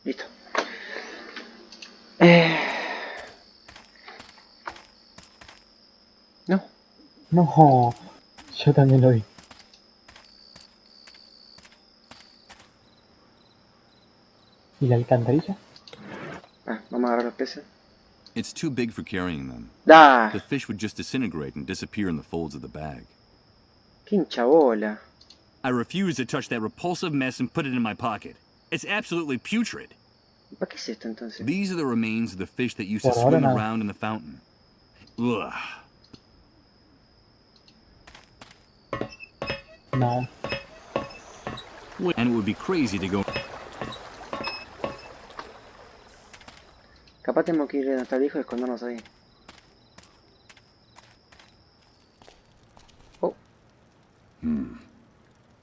Listo. No. No, yo también lo vi. ¿Y la alcantarilla? Ah, vamos a agarrar los peces. It's too big for carrying them. ¡Da! The fish would just disintegrate and disappear in the folds of the bag. ¡Qué hincha bola! I refuse to touch that repulsive mess and put it in my pocket. It's absolutely putrid. ¿Para qué es esto entonces? These are the remains of the fish that used to Por ahora swim nada. around in the fountain. Ugh. Nada. And it would be crazy to go. Capaz tenemos que ir a donde está el hijo y escondernos ahí. Oh,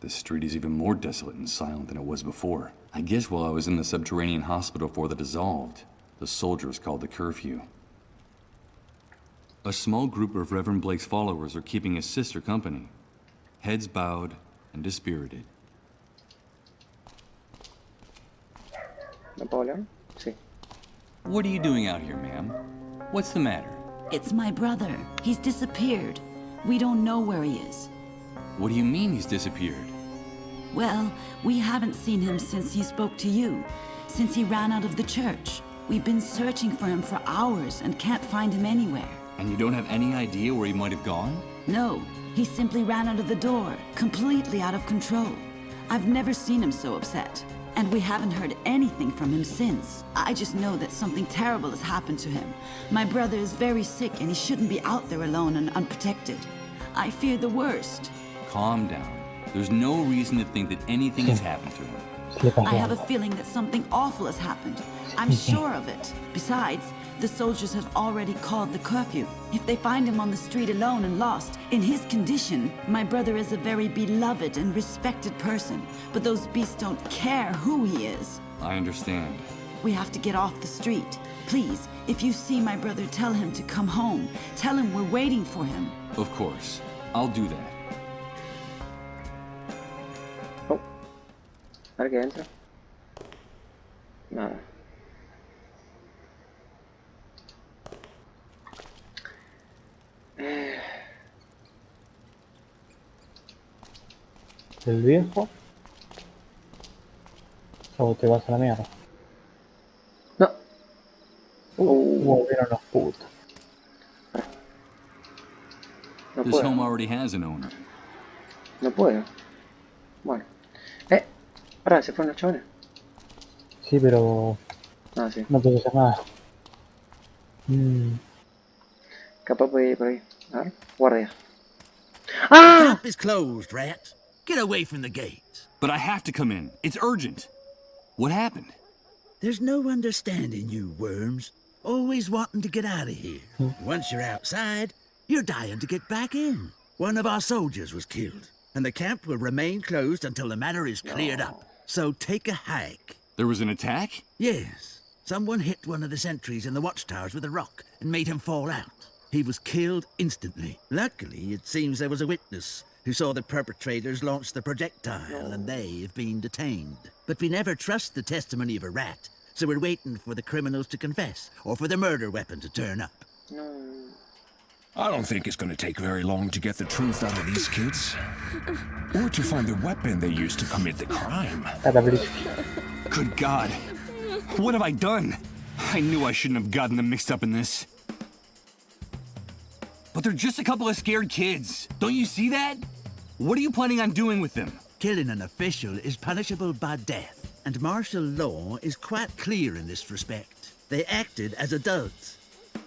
This street is even more desolate and silent than it was before. I guess while I was in the subterranean hospital for the dissolved, the soldiers called the curfew. A small group of Reverend Blake's followers are keeping his sister company, heads bowed and dispirited. ¿no puedo hablar? Sí. What are you doing out here, ma'am? What's the matter? It's my brother. He's disappeared. We don't know where he is. What do you mean he's disappeared? Well, we haven't seen him since he spoke to you, since he ran out of the church. We've been searching for him for hours and can't find him anywhere. And you don't have any idea where he might have gone? No, he simply ran out of the door, completely out of control. I've never seen him so upset, and we haven't heard anything from him since. I just know that something terrible has happened to him. My brother is very sick and he shouldn't be out there alone and unprotected. I fear the worst. Calm down. There's no reason to think that anything has happened to him. Se le pasó I have a algo. feeling that something awful has happened. I'm sure of it. Besides, the soldiers have already called the curfew. If they find him on the street alone and lost, in his condition, my brother is a very beloved and respected person. But those beasts don't care who he is. I understand. We have to get off the street. Please, if you see my brother, tell him to come home. Tell him we're waiting for him. Of course. I'll do that. Oh. A ver qué entra. Nada. El viejo. O te vas a la mierda. No. Volvieron los putos. No This puedo. home already has an owner. No puedo. Bueno. Pará, ¿se fueron los chavales? Sí, pero Ah, sí. no puedo hacer nada. Capaz puede ir por ahí. A ver. Guardia. The ¡Ah! camp is closed, rat. Get away from the gate. But I have to come in. It's urgent. What happened? There's no understanding you worms. Always wanting to get out of here. Once you're outside, you're dying to get back in. One of our soldiers was killed, and the camp will remain closed until the matter is cleared up. So take a hike. There was an attack? Yes, someone hit one of the sentries in the watchtowers with a rock and made him fall out. He was killed instantly. Luckily, it seems there was a witness who saw the perpetrators launch the projectile, and they have been detained. But we never trust the testimony of a rat, so we're waiting for the criminals to confess, or for the murder weapon to turn up. No. I don't think it's gonna take very long to get the truth out of these kids. Or to find the weapon they used to commit the crime. Cataprisco. Good God. What have I done? I knew I shouldn't have gotten them mixed up in this. But they're just a couple of scared kids. Don't you see that? What are you planning on doing with them? Killing an official is punishable by death, and martial law is quite clear in this respect. They acted as adults,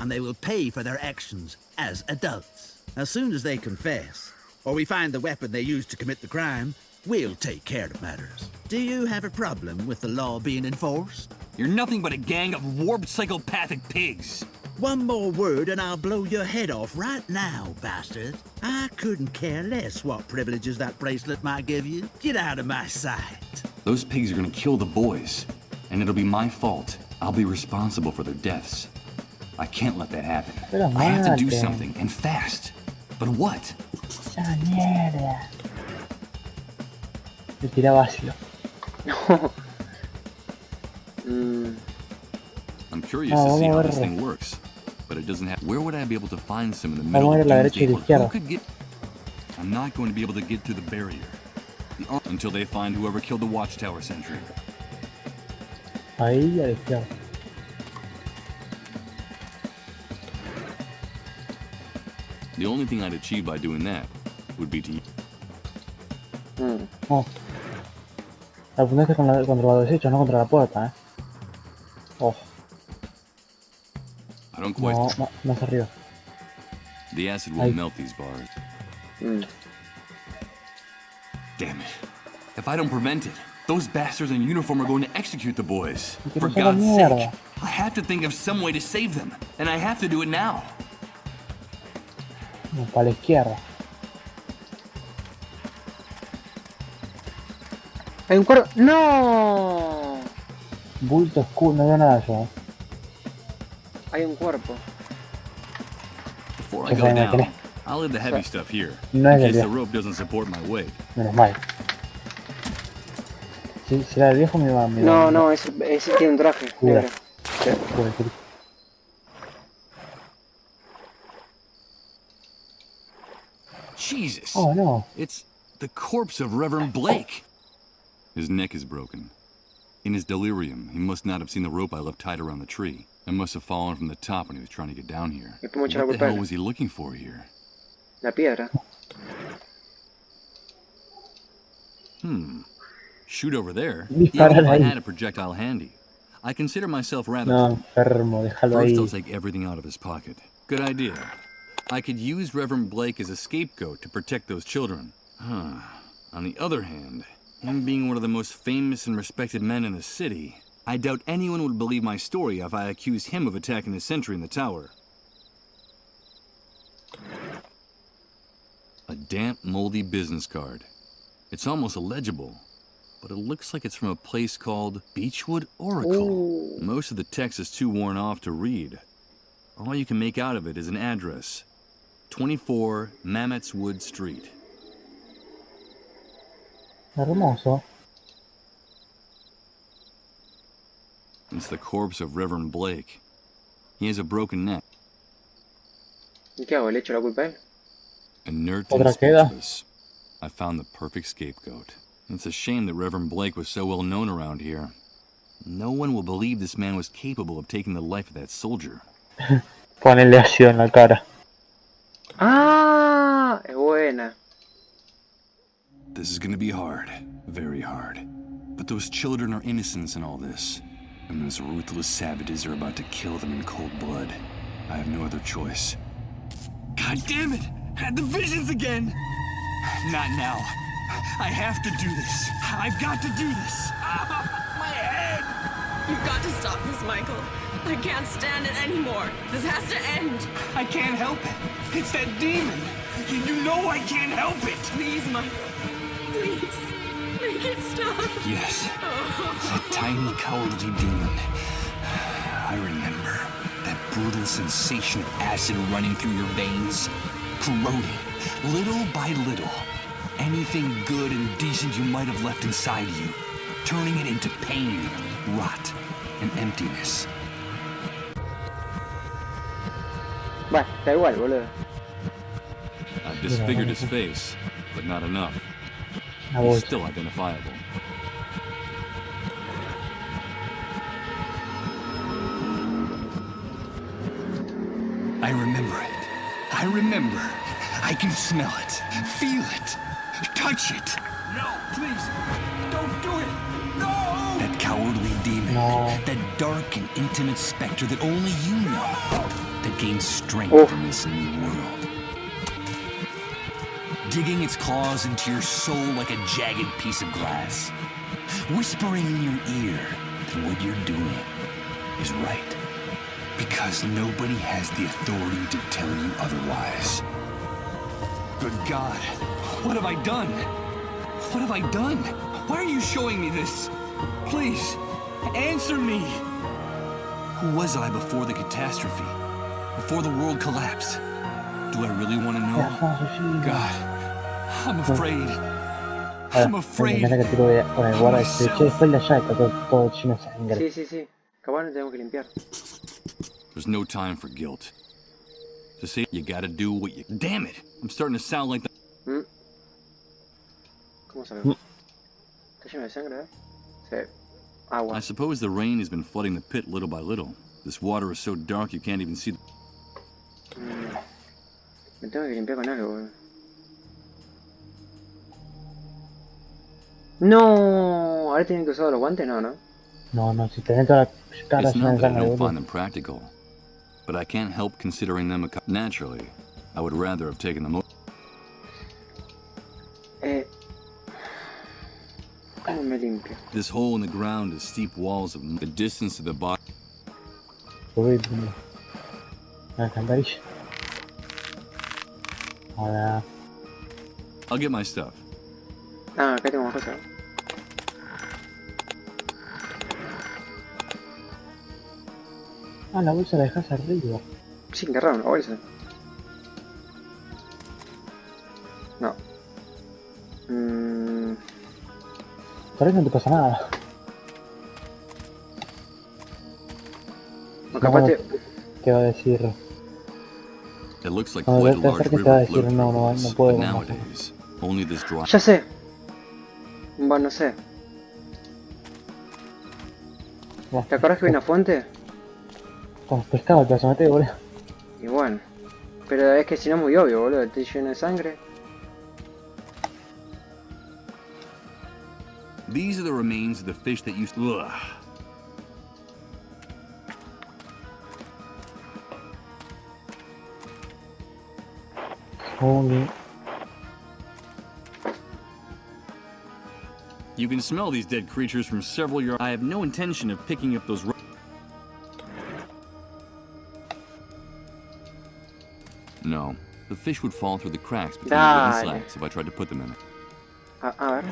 and they will pay for their actions as adults. As soon as they confess, or we find the weapon they used to commit the crime, we'll take care of matters. Do you have a problem with the law being enforced? You're nothing but a gang of warped psychopathic pigs. One more word and I'll blow your head off right now, bastard. I couldn't care less what privileges that bracelet might give you. Get out of my sight. Those pigs are gonna kill the boys, and it'll be my fault. I'll be responsible for their deaths. I can't let that happen. Pero I have to do mate. something, and fast. But what? ¡La mierda! Le tiraba ácido. No. I'm curious Ah, to see vamos how a this ver. thing works, but it doesn't have. Where would I be able to find some in the Vamos middle a ver of la derecha y Doomsday? la Who izquierda. could get? I'm not going to be able to get through the barrier until they find whoever killed the watchtower sentry. Ahí a la izquierda. The only thing I'd achieve by doing that would be to. No. Apuntaste contra los desechos, no contra la puerta, Oh, I don't quite. no, más arriba. The acid will Ahí. melt these bars. Damn it! If I don't prevent it, those bastards in uniform are going to execute the boys. Que For no se haga God's mierda. sake, I have to think of some way to save them, and I have to do it now. No, para la izquierda. Hay un cuervo. ¡No! Bulto oscuro, no veo nada yo. Hay un cuerpo. Before I Pues go ahí me down, tenés. I'll leave the heavy stuff here, No in es del case the viejo. rope doesn't support my weight. Menos mal. Si era el viejo me iba a No, no, ese tiene un traje Cuida. negro. Sí. Jesus! Oh no. It's the corpse of Reverend Blake. His neck is broken. In his delirium, he must not have seen the rope I left tied around the tree. It must have fallen from the top when he was trying to get down here. Y podemos echar la What the culpa a hell él. was he looking for here? La piedra. Shoot over there? Disparar Even if I ahí. had a projectile handy. I consider myself rather... No, enfermo, déjalo First, ahí. I'll take everything out of his pocket. Good idea. I could use Reverend Blake as a scapegoat to protect those children. On the other hand, him being one of the most famous and respected men in the city, I doubt anyone would believe my story if I accused him of attacking the sentry in the tower. A damp, moldy business card. It's almost illegible, but it looks like it's from a place called Beechwood Oracle. Ooh. Most of the text is too worn off to read. All you can make out of it is an address. 24 Mammoth's Wood Street. Hermoso. It's the corpse of Reverend Blake. He has a broken neck, ¿Y qué hago? ¿Le echo la culpa a él? inert and Otra queda. speechless. I found the perfect scapegoat. It's a shame that Reverend Blake was so well known around here. No one will believe this man was capable of taking the life of that soldier. Ponele ácido en la cara. ¡Ah! Es buena. This is gonna be hard. Very hard. But those children are innocents in all this. And those ruthless savages are about to kill them in cold blood. I have no other choice. God damn it! Had the visions again! Not now. I have to do this. I've got to do this. My head! You've got to stop this, Michael. I can't stand it anymore. This has to end. I can't help it. It's that demon. You know I can't help it. Please, Michael. Please. Make it stop. Yes. That tiny, cowardly demon. I remember. That brutal sensation of acid running through your veins. Corroding, little by little, anything good and decent you might have left inside you. Turning it into pain, rot, and emptiness. Va, está igual, boludo. I've disfigured his face, but not enough. La He's bolsa. still identifiable. I remember it. I remember. I can smell it, feel it, touch it. No, please, don't do it. No! That cowardly demon, No. that dark and intimate specter that only you know, that gains strength Oh. in this new world. Digging its claws into your soul like a jagged piece of glass. Whispering in your ear that what you're doing is right. Because nobody has the authority to tell you otherwise. Good God, what have I done? What have I done? Why are you showing me this? Please, answer me. Who was I before the catastrophe? Before the world collapsed? Do I really want to know? God, I'm afraid. Ahora, I'm me afraid. encanta que el tipo con el guarda dice, che, después de allá está todo lleno de sangre. Sí, sí, sí. Capaz no tenemos que limpiar. There's no time for guilt. To say you gotta do what you. Damn it! I'm starting to sound like the. ¿Mm? ¿Cómo sabemos? ¿Está lleno de sangre, Sí. Agua. I suppose the rain has been flooding the pit little by little. This water is so dark you can't even see. Me tengo que limpiar con algo, boludo. No, ahora tienen que usar los guantes, no, ¿no? No, si tenés toda la cara It's llena not de that I sangre, don't boludo. find them practical, but I can't help considering them naturally. I would rather have taken them. ¿Cómo me limpio? This hole in the ground is steep walls of the distance to the bottom. Subir una alcantarilla. Ahora, I'll get my stuff. Ah, acá tengo más cosas. la bolsa la dejas arriba. Sí, qué raro, la bolsa. No. Por eso no te pasa nada. O capaz te va a decir. It looks like Cuando quite a te large acerques te va a river decir flowed no through puedo. but nowadays, only this dry. Ya sé. Bueno, no sé. ¿Te acuerdas que hay una fuente? Con pescado te vas a meter, boludo. Y bueno. Pero es que si no es muy obvio, boludo. Estoy lleno de sangre. These are the remains of the fish that used. Ugh. Holy. You can smell these dead creatures from several yards. I have no intention of picking up those. No, the fish would fall through the cracks between the wooden slats if I tried to put them in it. A ver.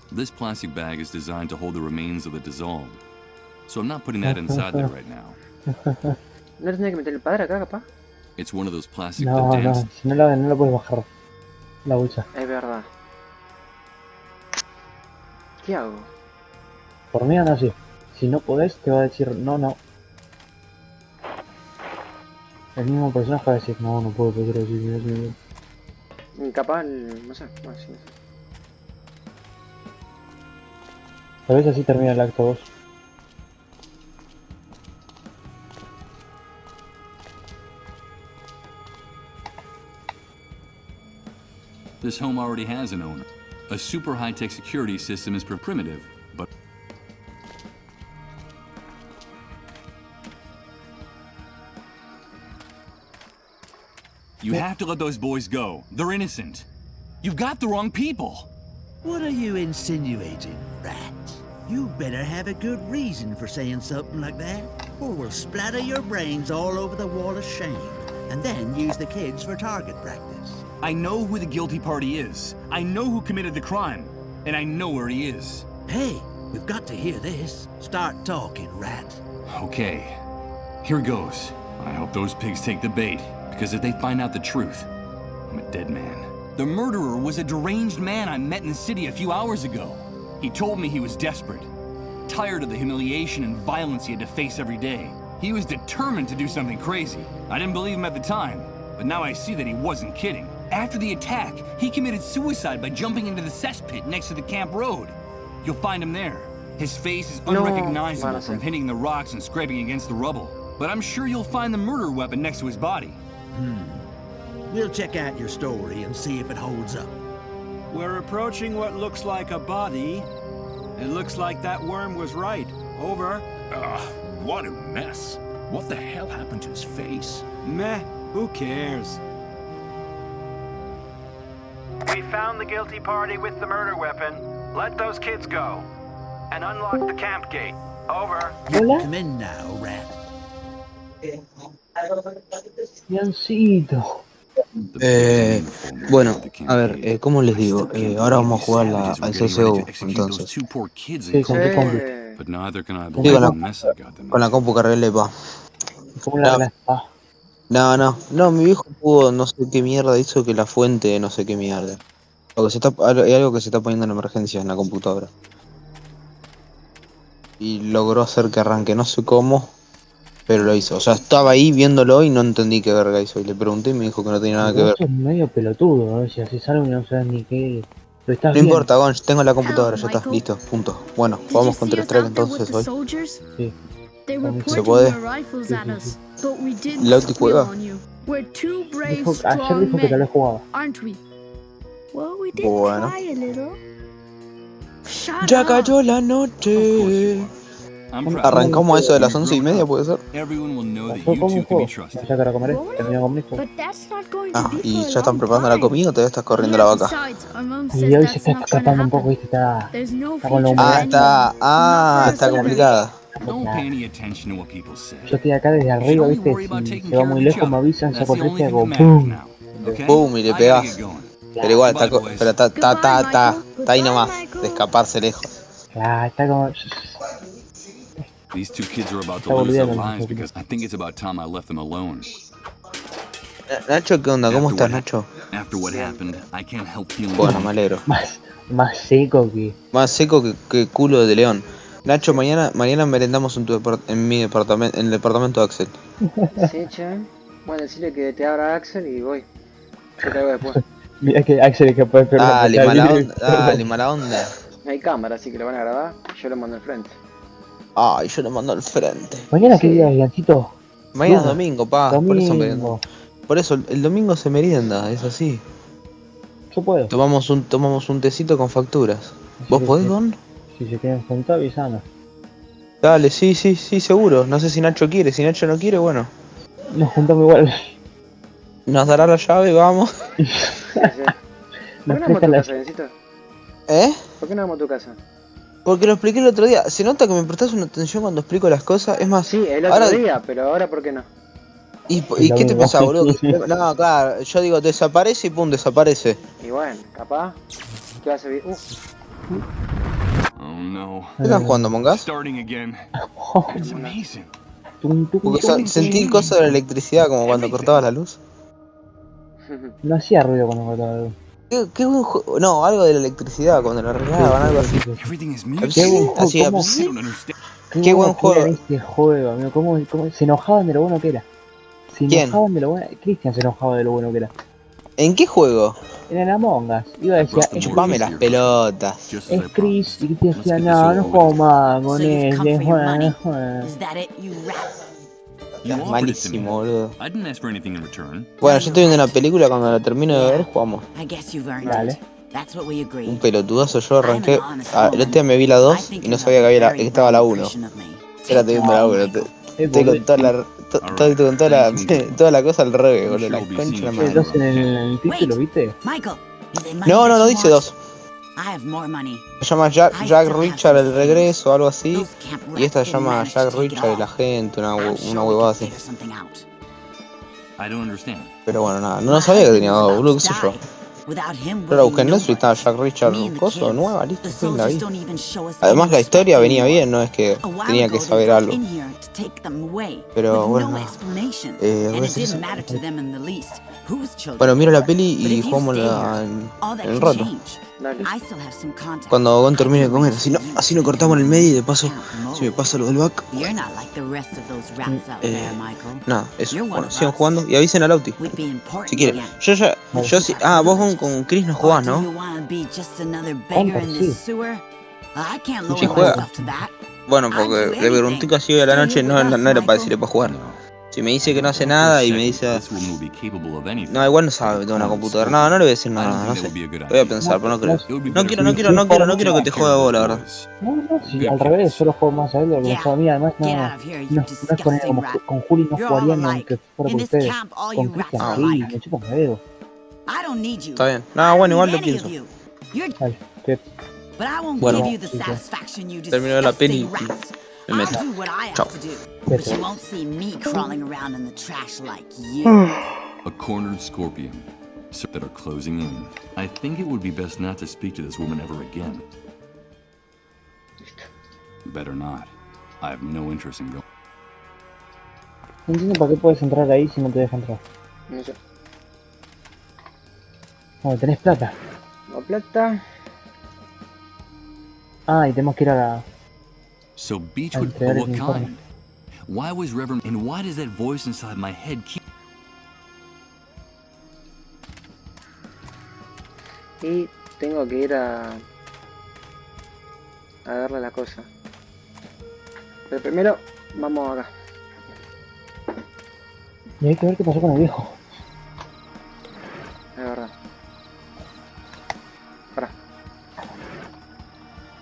This plastic bag is designed to hold the remains of the dissolved, so I'm not putting that inside there right now. ¿No tendría que meter el padre acá, capaz? It's one of those plastic No, dams. si no la puedes bajar. La bolsa. Es verdad. ¿Qué hago? Por mí anda así. Si no podés, te va a decir no. El mismo personaje va a decir no puedo pedir así. Capaz, no sé. Bueno, sí, no sé. Tal vez así termina el acto 2. This home already has an owner. A super high-tech security system is primitive, but you have to let those boys go. They're innocent. You've got the wrong people. What are you insinuating, rat? You better have a good reason for saying something like that, or we'll splatter your brains all over the wall of shame, and then use the kids for target practice. I know who the guilty party is. I know who committed the crime. And I know where he is. Hey, we've got to hear this. Start talking, rat. Okay. Here goes. I hope those pigs take the bait, because if they find out the truth, I'm a dead man. The murderer was a deranged man I met in the city a few hours ago. He told me he was desperate, tired of the humiliation and violence he had to face every day. He was determined to do something crazy. I didn't believe him at the time, but now I see that he wasn't kidding. After the attack, he committed suicide by jumping into the cesspit next to the camp road. You'll find him there. His face is unrecognizable from hitting the rocks and scraping against the rubble. But I'm sure you'll find the murder weapon next to his body. We'll check out your story and see if it holds up. We're approaching what looks like a body. It looks like that worm was right. Over. What a mess. What the hell happened to his face? Meh, who cares? We found the guilty party with the murder weapon. Let those kids go. And unlock the camp gate. Over. Come in now, rat. Biancito. Bueno, a ver, ¿cómo les digo? Ahora vamos a jugar al CSGO, entonces. Sí, con tu compu. But neither can I Sí, believe the mess I got them con la into. compu que arreglé, pa. ¿Cómo la arreglas? No, mi viejo pudo, no sé qué mierda, hizo que la fuente, no sé qué mierda. Porque hay algo que se está poniendo en emergencia en la computadora. Y logró hacer que arranque, no sé cómo, pero lo hizo. O sea, estaba ahí viéndolo y no entendí qué verga hizo. Y le pregunté y me dijo que no tenía nada que Vos ver. sos medio pelotudo, ¿no? Si haces algo y no sabes ni qué. Pero estás No bien. importa, Gonch, tengo la computadora, Hello, ya está, Michael. listo, punto. Bueno, Did you vamos see Counter us Strike out there with entonces the hoy. soldiers? Sí. They were ¿Se pointing puede? their rifles Sí, at sí, us, sí. but we didn't ¿Lauti squeal juega? on you. We're two brave, Ayer strong dijo que tal men, vez jugaba. aren't we? Well, we did Bueno. try a little. Shut Ya up. cayó la Of course you noche. are. I'm ¿Cómo, proud. Arrancamos a eso de When las you're 11:30, grown ¿puede ser? up, everyone will know that pasó you como un two can be juego? No trusted. sé qué ahora comeré. Grown Termino up? con esto. But that's not going to Ah, be y for a ya están long preparando la time. comida o todavía estás corriendo Yeah, la vaca. besides, our mom Y says hoy se that's está not gonna escapando un poco, happen. ¿viste? Está There's no con la future for humedad. anyone. Está complicada. Don't pay any attention to what people say. Yo estoy acá desde You should arriba, only ¿viste? worry about Si taking se va care of muy each lejos me other. avisan, That's saco the el only rifle y thing that hago matters ¡pum! now. Okay? Pum, y le I gotta pegás. get going. Pero igual, Bye, boys. pero Goodbye, Michael. está ahí Goodbye, nomás, Michael. de escaparse lejos. Claro, está como. These two kids are about to Está lose their volviendo. lives because I think it's about time I left them alone. Nacho, ¿qué onda? ¿Cómo estás, Nacho? After what happened, I can't help feeling Bueno, me alegro. Más seco que. Más seco que culo de león. Nacho, mañana merendamos en mi departamento, en el departamento de Axel. Sí, che. Bueno, decirle que te abra Axel y voy. Yo te hago después. Mira que Axel es capaz de perder Dale, la mala mitad onda, dale, mala onda. No hay cámara, así que lo van a grabar. Yo lo mando al frente. Ay, yo lo mando al frente. Mañana qué Sí. día es, Gancito. Mañana es Lunes. domingo, pa. Domingo. Por eso el domingo se merienda, es así. Yo puedo. Tomamos un tecito con facturas. ¿Vos podés, Don? Si se quieren juntar, avisame. Dale, sí, seguro. No sé si Nacho quiere. Si Nacho no quiere, bueno. Nos juntamos igual. Nos dará la llave, vamos. Sí, sí. ¿Por qué no vamos a tu casa, Bencito? ¿Eh? ¿Por qué no vamos a tu casa? Porque lo expliqué el otro día. Se nota que me prestás una atención cuando explico las cosas. Es más, Sí, el otro ahora... día, pero ahora ¿por qué no? ¿Y qué te pensás, boludo? No, claro, yo digo desaparece y pum, desaparece. Y bueno, capaz. ¿Qué vas a ver? Oh no. ¿Qué están jugando, Among Us? Starting again. It's amazing. Porque sentí cosas de la electricidad como cuando cortabas la luz. No hacía ruido cuando cortaba la luz. ¿Qué buen juego? No, algo de la electricidad, cuando lo arreglaban, algo así. Everything is Qué music. buen juego, Así, ¿cómo? I don't understand. Qué buen bueno que era juego. este juego, amigo. ¿Cómo se enojaban de lo bueno que era? Se ¿Quién? enojaban de lo bueno. Cristian se enojaba de lo bueno que era. ¿En qué juego? En el Among Us. Iba a decir, es Chupame las pelotas. Just as I Es Chris. Y promised. Cristian decía, Let's get no, this no over juego with. más con So you've come él. for your money? Is that it, you rat? You offered it to Malísimo, me. boludo. I didn't ask for anything in return. Bueno, yo estoy viendo una película, cuando la termino de ver, jugamos. I guess you've earned Dale. it. That's what we agreed. Un pelotudazo, yo arranqué. I'm an honest El otro día me vi la woman. 2 I think y no you sabía have que a había very estaba la wrong 1. impression of me. Ahora estoy viendo la 1. Estoy con toda la, con toda la cosa al revés, boludo. La concha de la ¿El madre. 2 en el título, viste? Michael, is it money No, that no you dice want? 2. I have more money. Se llama Jack Richard el regreso o algo así. Y esta se llama Jack Richard y la gente, una huevada así. I don't understand. Pero bueno, nada, no sabía que tenía 2, boludo, qué sé yo. Yo la busqué en Netflix, estaba Jack Richard, coso, nueva, listo, fin, la vi. Además la historia venía bien, no es que tenía que saber algo. Pero bueno, nada. ¿Ves eso? Bueno, miro la peli y jugamos en el rato. Dale. Cuando Gon termine de comer, así no cortamos en el medio y de paso, si me pasa lo del back. Nada, eso. Bueno, sigan jugando y avisen a Lauti. Si quieren. Yo sí. Ah, vos con Chris no jugás, ¿no? Sí juega. Bueno, porque le pregunté casi hoy a la noche, no era para decirle para jugar. Si me dice que no hace nada y me dice... No, igual no sabe, tengo una computadora. No, no le voy a decir nada, no sé. Voy a pensar, pero no creo. No quiero que te juegue a vos, la verdad. No, sí, al revés, yo lo juego más a él, lo que a mí, además no es con él, como con Juli no jugaría ni aunque fuera con ustedes. Con Cristian sí, me chupo un dedo. Está bien. No, bueno, igual lo pienso. Dale, ¿qué? Bueno, termino la peli y me meto. Chao. A cornered scorpion. That are closing in. I think it would be best not to speak to this woman ever again. Better not. I have no interest in going. No entiendo para qué puedes entrar ahí si no te deja entrar. No sé. Bueno, tenés plata. Tengo plata. Ah, y tenemos que ir a la... So Beechwood, entregar but el what informe. kind? Why was Reverend, and why does that voice inside my head keep... Y tengo que ir a darle la cosa. Pero primero, vamos acá. Y hay que ver qué pasó con el viejo. Es verdad. Pará.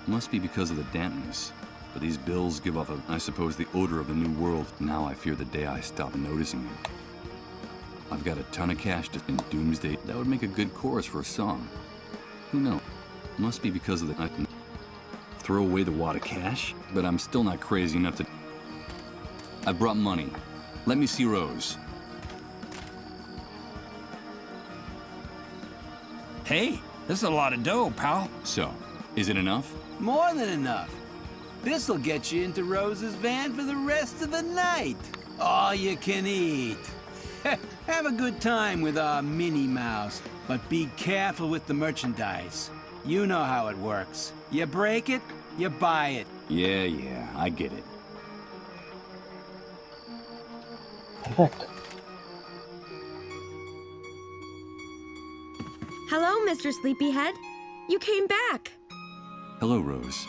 Must be because of the dampness. But these bills give off, I suppose, the odor of a new world. Now I fear the day I stop noticing it. I've got a ton of cash in Doomsday. That would make a good chorus for a song. Who knows? Must be because of the... I can throw away the wad of cash, but I'm still not crazy enough to... I brought money. Let me see Rose. Hey, this is a lot of dough, pal. So, is it enough? More than enough. This'll get you into Rose's van for the rest of the night. All you can eat. Have a good time with our Minnie Mouse, but be careful with the merchandise. You know how it works. You break it, you buy it. Yeah, I get it. Perfecto. Hello, Mr. Sleepyhead. You came back. Hello, Rose.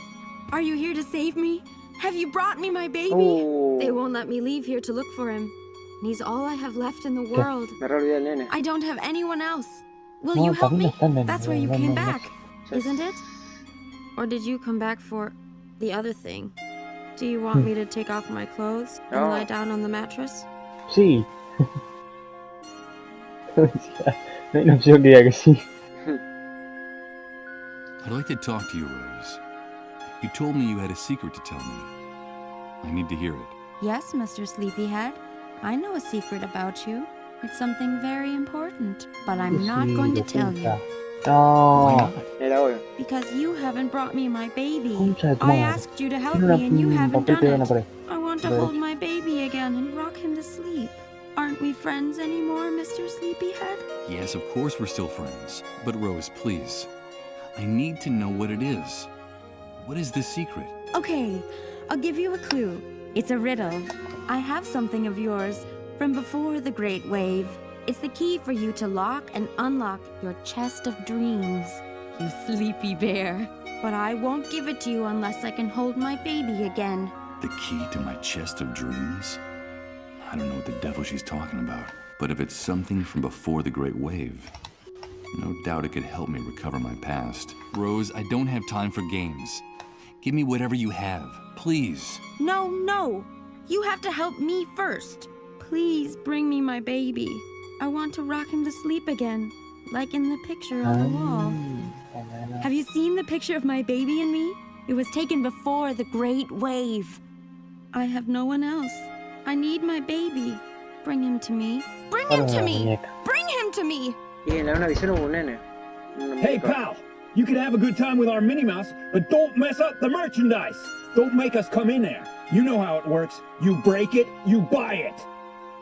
Are you here to save me? Have you brought me my baby? Oh. They won't let me leave here to look for him. He's all I have left in the world. Me re olvidé el nene. I don't have anyone else. Will No, you help también me? está el nene. That's why you No, came no, no. back, isn't it? Or did you come back for the other thing? Do you want me to take off my clothes and No. lie down on the mattress? Sí. No hay una opción que diga que sí. I'd like to talk to you, Rose. You told me you had a secret to tell me. I need to hear it. Yes, Mr. Sleepyhead. I know a secret about you. It's something very important, but I'm not going to tell you. No. Era obvio. Because you haven't brought me my baby. Concha de tu I madre. asked you to help Tiene me and you un haven't papel done pegado en la it. pared. I want to Derecho. hold my baby again and rock him to sleep. Aren't we friends anymore, Mr. Sleepyhead? Yes, of course we're still friends. But Rose, please. I need to know what it is. What is this secret? Okay, I'll give you a clue. It's a riddle. I have something of yours from before the Great Wave. It's the key for you to lock and unlock your chest of dreams, you sleepy bear. But I won't give it to you unless I can hold my baby again. The key to my chest of dreams? I don't know what the devil she's talking about. But if it's something from before the Great Wave, no doubt it could help me recover my past. Rose, I don't have time for games. Give me whatever you have, please. No, no! You have to help me first. Please bring me my baby. I want to rock him to sleep again, like in the picture on the wall. Have you seen the picture of my baby and me? It was taken before the Great Wave. I have no one else. I need my baby. Bring him to me. Bring him to me! Bring him to me! Y en la una visión hubo un nene. Un Hey, muñeco. pal! You can have a good time with our Minnie Mouse, but don't mess up the merchandise! Don't make us come in there. You know how it works. You break it, you buy it.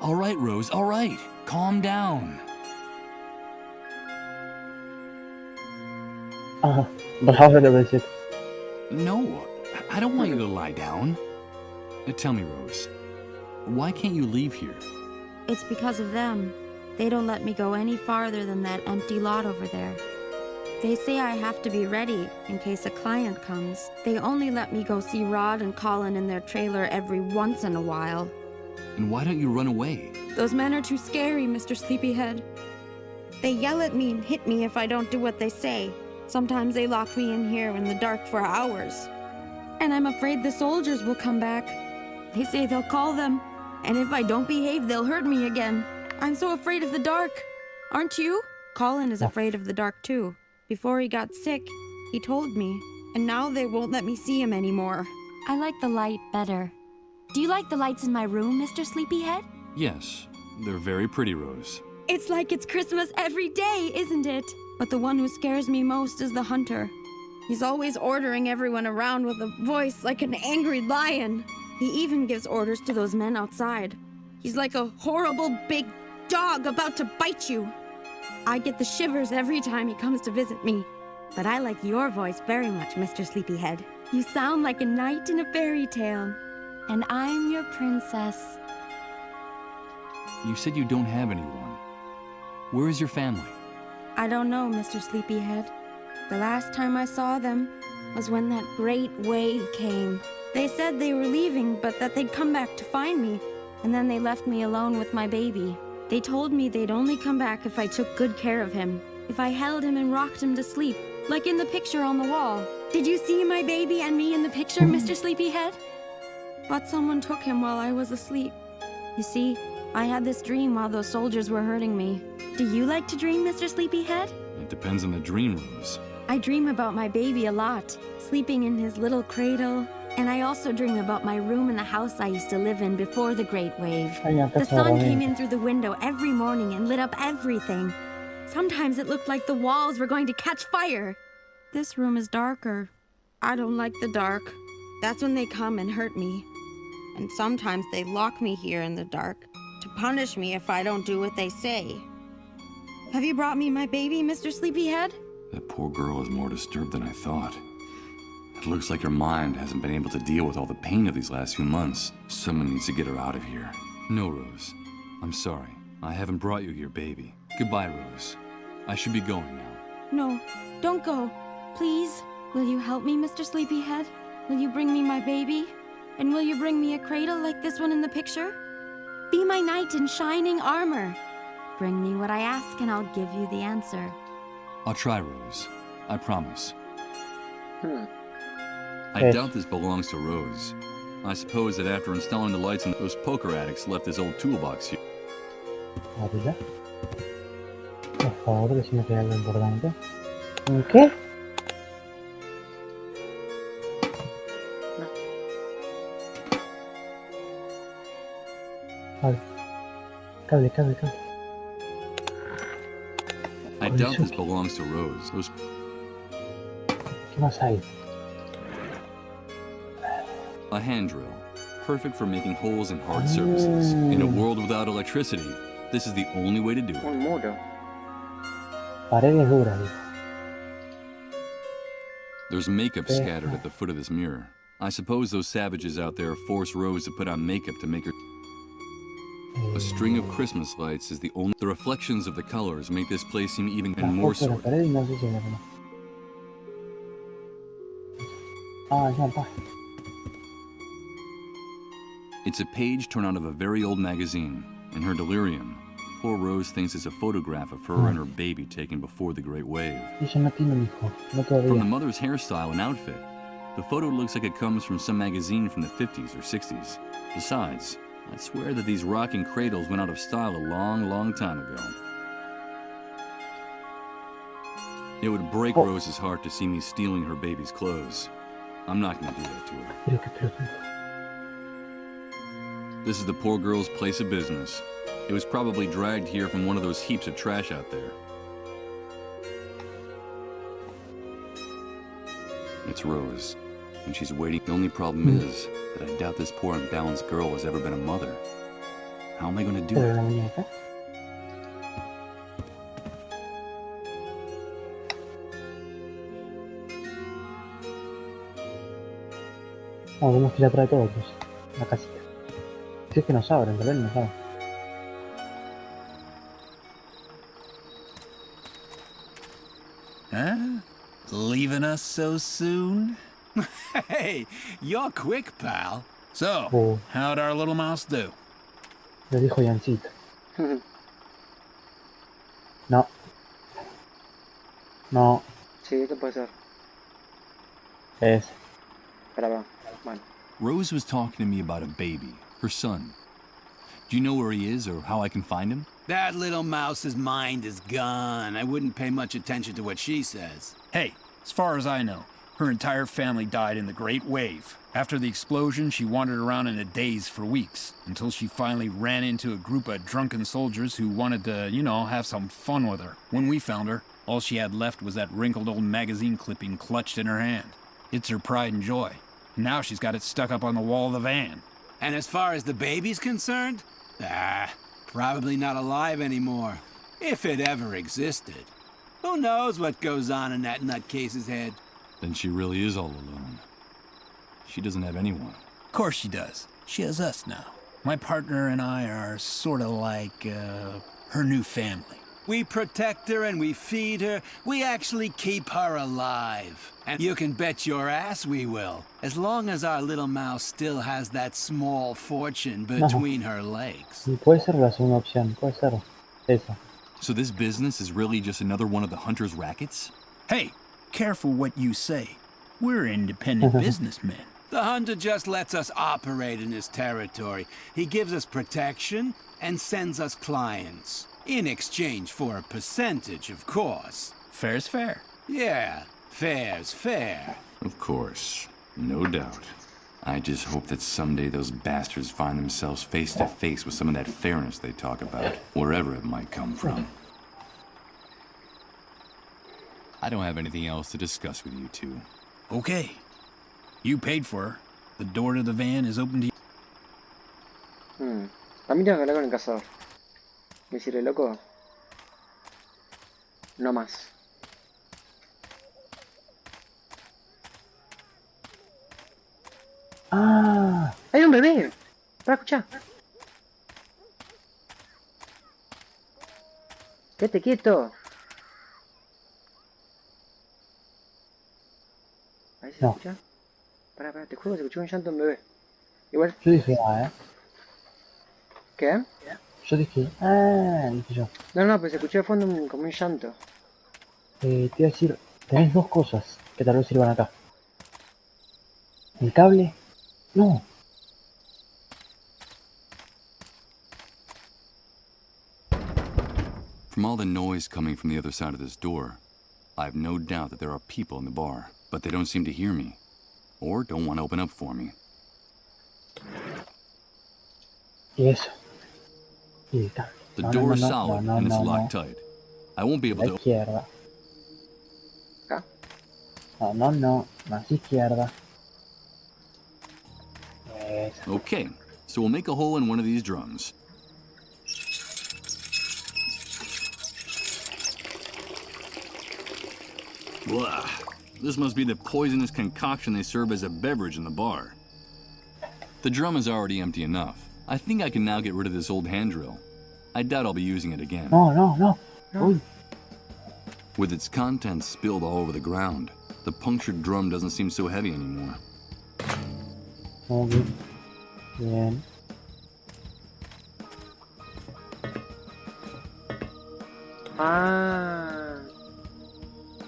All right, Rose, all right. Calm down. Bajaba la veces. No, I don't want you to lie down. Tell me, Rose, why can't you leave here? It's because of them. They don't let me go any farther than that empty lot over there. They say I have to be ready in case a client comes. They only let me go see Rod and Colin in their trailer every once in a while. And why don't you run away? Those men are too scary, Mr. Sleepyhead. They yell at me and hit me if I don't do what they say. Sometimes they lock me in here in the dark for hours. And I'm afraid the soldiers will come back. They say they'll call them, and if I don't behave, they'll hurt me again. I'm so afraid of the dark. Aren't you? Colin is afraid of the dark too. Before he got sick, he told me, and now they won't let me see him anymore. I like the light better. Do you like the lights in my room, Mr. Sleepyhead? Yes, they're very pretty, Rose. It's like it's Christmas every day, isn't it? But the one who scares me most is the hunter. He's always ordering everyone around with a voice like an angry lion. He even gives orders to those men outside. He's like a horrible big dog about to bite you. I get the shivers every time he comes to visit me. but I like your voice very much, Mr. Sleepyhead. You sound like a knight in a fairy tale. And I'm your princess. You said you don't have anyone. Where is your family? I don't know, Mr. Sleepyhead. The last time I saw them was when that great wave came. They said they were leaving, but that they'd come back to find me. And then they left me alone with my baby. They told me they'd only come back if I took good care of him. If I held him and rocked him to sleep, like in the picture on the wall. Did you see my baby and me in the picture, Mr. Sleepyhead? But someone took him while I was asleep. You see, I had this dream while those soldiers were hurting me. Do you like to dream, Mr. Sleepyhead? It depends on the dream, Rose. I dream about my baby a lot, sleeping in his little cradle. And I also dream about my room in the house I used to live in before the Great Wave. The sun came in through the window every morning and lit up everything. Sometimes it looked like the walls were going to catch fire. This room is darker. I don't like the dark. That's when they come and hurt me. And sometimes they lock me here in the dark to punish me if I don't do what they say. Have you brought me my baby, Mr. Sleepyhead? That poor girl is more disturbed than I thought. It looks like her mind hasn't been able to deal with all the pain of these last few months. Someone needs to get her out of here. No, Rose. I'm sorry. I haven't brought you your baby. Goodbye, Rose. I should be going now. No, don't go. Please, will you help me, Mr. Sleepyhead? Will you bring me my baby? And will you bring me a cradle like this one in the picture? Be my knight in shining armor. Bring me what I ask and I'll give you the answer. I'll try, Rose. I promise. I doubt this belongs to Rose. I suppose that after installing the lights, those poker addicts left this old toolbox here. Ábrela. Por favor, decime que hay algo importante. ¿Qué? Cable. I doubt this belongs to Rose. Those... ¿Qué más hay? A hand drill, perfect for making holes in hard surfaces. In a world without electricity, this is the only way to do it. Un muro. Paredes duras. There's makeup scattered at the foot of this mirror. I suppose those savages out there force Rose to put on makeup to make her... A string of Christmas lights is the only... The reflections of the colors make this place seem even more sordid. It's a page torn out of a very old magazine. In her delirium, poor Rose thinks it's a photograph of her and her baby taken before the Great Wave. From the mother's hairstyle and outfit, the photo looks like it comes from some magazine from the 50s or 60s. Besides, I swear that these rocking cradles went out of style a long, long time ago. It would break Rose's heart to see me stealing her baby's clothes. I'm not going to do that to her. This is the poor girl's place of business. It was probably dragged here from one of those heaps of trash out there. It's Rose, and she's waiting. The only problem is that I doubt this poor unbalanced girl has ever been a mother. How am I going to do it? Tenemos que ir atrás de todos, la casita. Si es que nos abren, pero él no sabe. Huh? Leaving us so soon? Hey, you're quick, pal. So, how'd our little mouse do? Le dijo Yancito. No. No. Sí, ¿qué puede ser? Es. Espera, bueno. Rose was talking to me about a baby, her son. Do you know where he is or how I can find him? That little mouse's mind is gone. I wouldn't pay much attention to what she says. Hey, as far as I know, her entire family died in the Great Wave. After the explosion, she wandered around in a daze for weeks, until she finally ran into a group of drunken soldiers who wanted to, you know, have some fun with her. When we found her, all she had left was that wrinkled old magazine clipping clutched in her hand. It's her pride and joy. Now she's got it stuck up on the wall of the van. And as far as the baby's concerned? Probably not alive anymore. If it ever existed. Who knows what goes on in that nutcase's head? Then she really is all alone. She doesn't have anyone. Of course she does. She has us now. My partner and I are sort of like, her new family. We protect her and we feed her. We actually keep her alive. And you can bet your ass we will. As long as our little mouse still has that small fortune between her legs. Puede ser la segunda opción, puede ser esa. So this business is really just another one of the hunter's rackets? Hey, careful what you say. We're independent businessmen. The hunter just lets us operate in his territory. He gives us protection and sends us clients. In exchange for a percentage, of course. Fair's fair. Yeah, fair's fair. Of course. No doubt. I just hope that someday those bastards find themselves face to face with some of that fairness they talk about, wherever it might come from. I don't have anything else to discuss with you two. Okay. You paid for her. The door to the van is open to you. También tengo que hablar con el cazador. Decirle, loco, no más. ¡Ah! ¡Hay un bebé! Para escuchar. Quédate quieto. Ahí se escucha. Pará, te juro que se escuchó un llanto de un bebé. Igual. Yo dije, ¿Qué? Yo dije, dije yo. No, pero se escuchó de fondo como un llanto. Te iba a decir, tenés dos cosas que tal vez sirvan acá. El cable, no. From all the noise coming from the other side of this door, I have no doubt that there are people in the bar, but they don't seem to hear me, or don't want to open up for me. Y eso. Y el cable. The door is solid and it's locked tight. I won't be able to. Izquierda. No, más izquierda. Esa. Okay, so we'll make a hole in one of these drums. Blah. This must be the poisonous concoction they serve as a beverage in the bar. The drum is already empty enough. I think I can now get rid of this old hand drill. I doubt I'll be using it again. No. Uy. With its contents spilled all over the ground, the punctured drum doesn't seem so heavy anymore. Okay. Bien.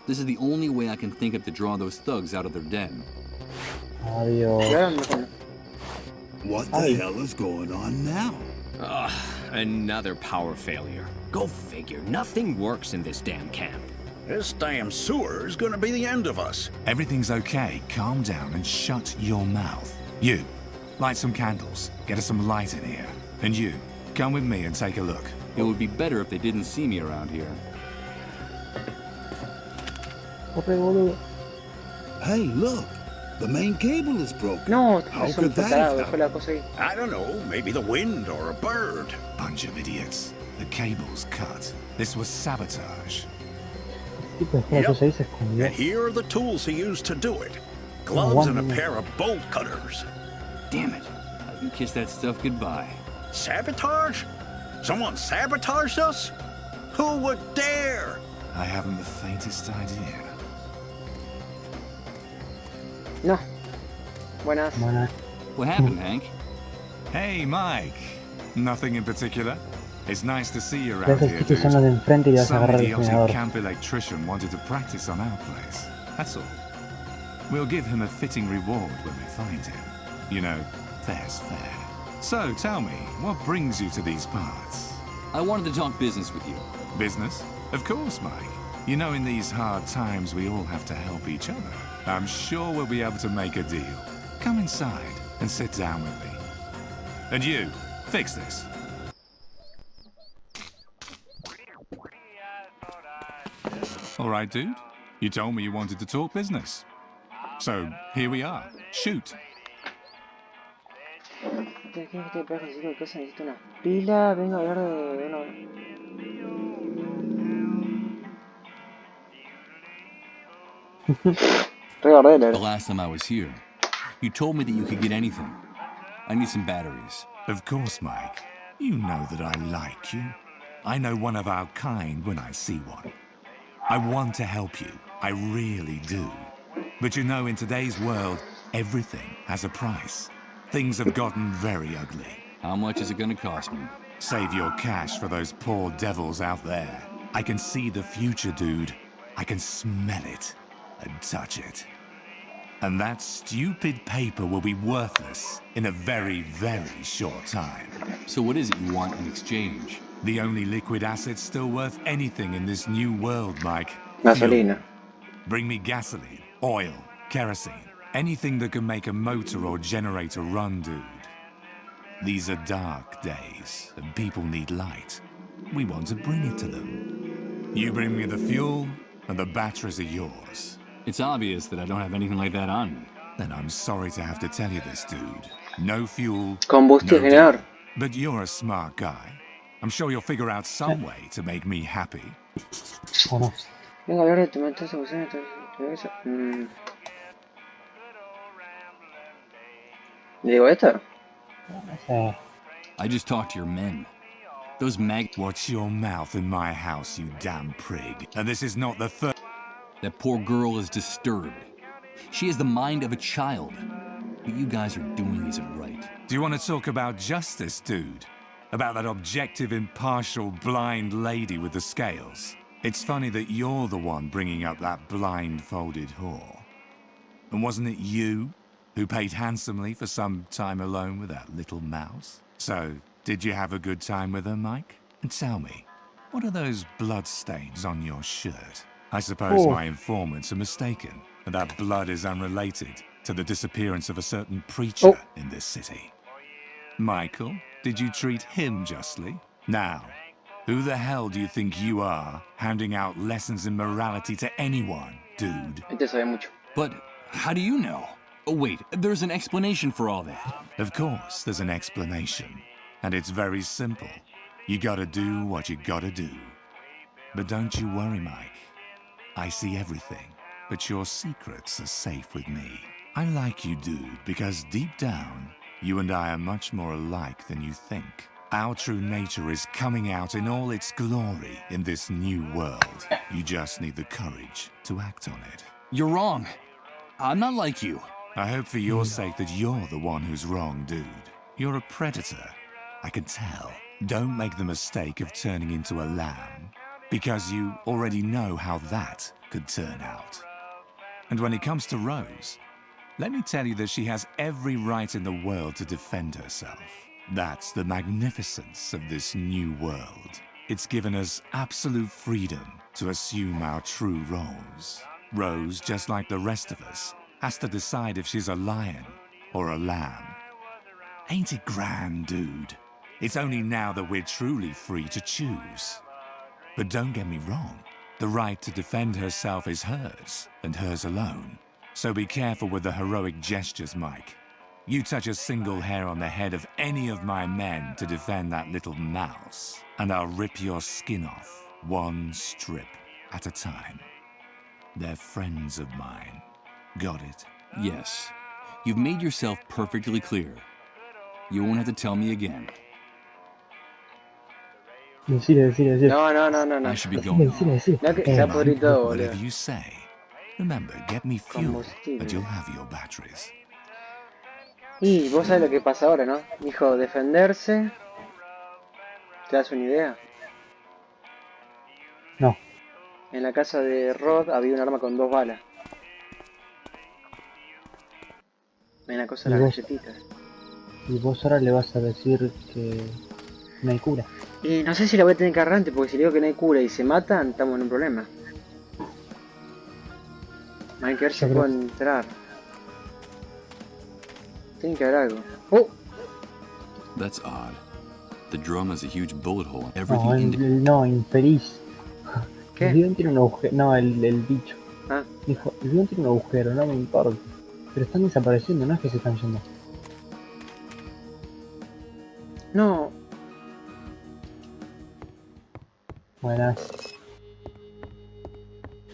This is the only way I can think of to draw those thugs out of their den. Adiós. What the hell is going on now? Another power failure. Go figure. Nothing works in this damn camp. This damn sewer is gonna be the end of us. Everything's okay. Calm down and shut your mouth. You, light some candles. Get us some light in here. And you, come with me and take a look. It would be better if they didn't see me around here. Hey, look. The main cable is broken. No, how could that happen? I don't know. Maybe the wind or a bird. Bunch of idiots. The cable's cut. This was sabotage. Yep. And here are the tools he used to do it. Gloves and a pair of bolt cutters. Damn it. I can kiss that stuff goodbye. Sabotage? Someone sabotaged us? Who would dare? I haven't the faintest idea. No. Buenas. What happened, Hank? Hey, Mike. Nothing in particular? It's nice to see you around here, dude. Son los de enfrente y vas a Some agarrar el idiotic generador. camp electrician wanted to practice on our place. That's all. We'll give him a fitting reward when we find him. You know, fair's fair. So, tell me, what brings you to these parts? I wanted to talk business with you. Business? Of course, Mike. You know, in these hard times, we all have to help each other. I'm sure we'll be able to make a deal. Come inside and sit down with me. And you, fix this. All right, dude. You told me you wanted to talk business. So, here we are. Shoot. Necesito una pila. Vengo a hablar de una... The last time I was here, you told me that you could get anything. I need some batteries. Of course, Mike. You know that I like you. I know one of our kind when I see one. I want to help you. I really do. But you know, in today's world, everything has a price. Things have gotten very ugly. How much is it gonna cost me? Save your cash for those poor devils out there. I can see the future, dude. I can smell it and touch it. And that stupid paper will be worthless in a very, very short time. So what is it you want in exchange? The only liquid asset still worth anything in this new world, Mike. Gasolina. Bring me gasoline, oil, kerosene, anything that can make a motor or generator run, dude. These are dark days, and people need light. We want to bring it to them. You bring me the fuel, and the batteries are yours. It's obvious that I don't have anything like that on me. Then I'm sorry to have to tell you this, dude. No fuel, Combustible no generador. deal. But you're a smart guy. I'm sure you'll figure out some way to make me happy. Vengo a hablar de tu mentosa ¿Digo esto? I just talked to your men. Those Watch your mouth in my house, you damn prig. And this is not the first. That poor girl is disturbed. She has the mind of a child. What you guys are doing isn't right. Do you want to talk about justice, dude? About that objective, impartial, blind lady with the scales? It's funny that you're the one bringing up that blindfolded whore. And wasn't it you who paid handsomely for some time alone with that little mouse? So, did you have a good time with her, Mike? And tell me, what are those blood stains on your shirt? I suppose my informants are mistaken, and that blood is unrelated to the disappearance of a certain preacher in this city. Michael, did you treat him justly? Now, who the hell do you think you are, handing out lessons in morality to anyone, dude? But how do you know? Oh wait, there's an explanation for all that. Of course, there's an explanation. And it's very simple. You gotta do what you gotta do. But don't you worry, Mike. I see everything, but your secrets are safe with me. I like you, dude, because deep down, you and I are much more alike than you think. Our true nature is coming out in all its glory in this new world. You just need the courage to act on it. You're wrong. I'm not like you. I hope for your sake that you're the one who's wrong, dude. You're a predator. I can tell. Don't make the mistake of turning into a lamb, because you already know how that could turn out. And when it comes to Rose, let me tell you that she has every right in the world to defend herself. That's the magnificence of this new world. It's given us absolute freedom to assume our true roles. Rose, just like the rest of us, has to decide if she's a lion or a lamb. Ain't it grand, dude? It's only now that we're truly free to choose. But don't get me wrong, the right to defend herself is hers, and hers alone. So be careful with the heroic gestures, Mike. You touch a single hair on the head of any of my men to defend that little mouse, and I'll rip your skin off, one strip at a time. They're friends of mine. Got it? Yes. You've made yourself perfectly clear. You won't have to tell me again. Decile. No. I should be going. No, que se ha podrido todo, Whatever boludo. you say. Remember, get me fuel, and you'll have your batteries. Y vos sabés lo que pasa ahora, ¿no? Dijo defenderse. ¿Te das una idea? No. En la casa de Rod había un arma con 2 balas. En la cosa de las galletitas. Y vos ahora le vas a decir que no hay cura. Y no sé si la voy a tener que agarrar antes, porque si le digo que no hay cura y se matan, estamos en un problema. Hay que ver si puedo entrar. Tiene que haber algo. ¡Oh! That's odd. The drum has a huge bullet hole. No, infeliz. ¿Qué? El guión tiene un agujero. No, el bicho. Ah. Dijo, el guión tiene un agujero, no me importa. Pero están desapareciendo, no es que se están yendo. No. Buenas.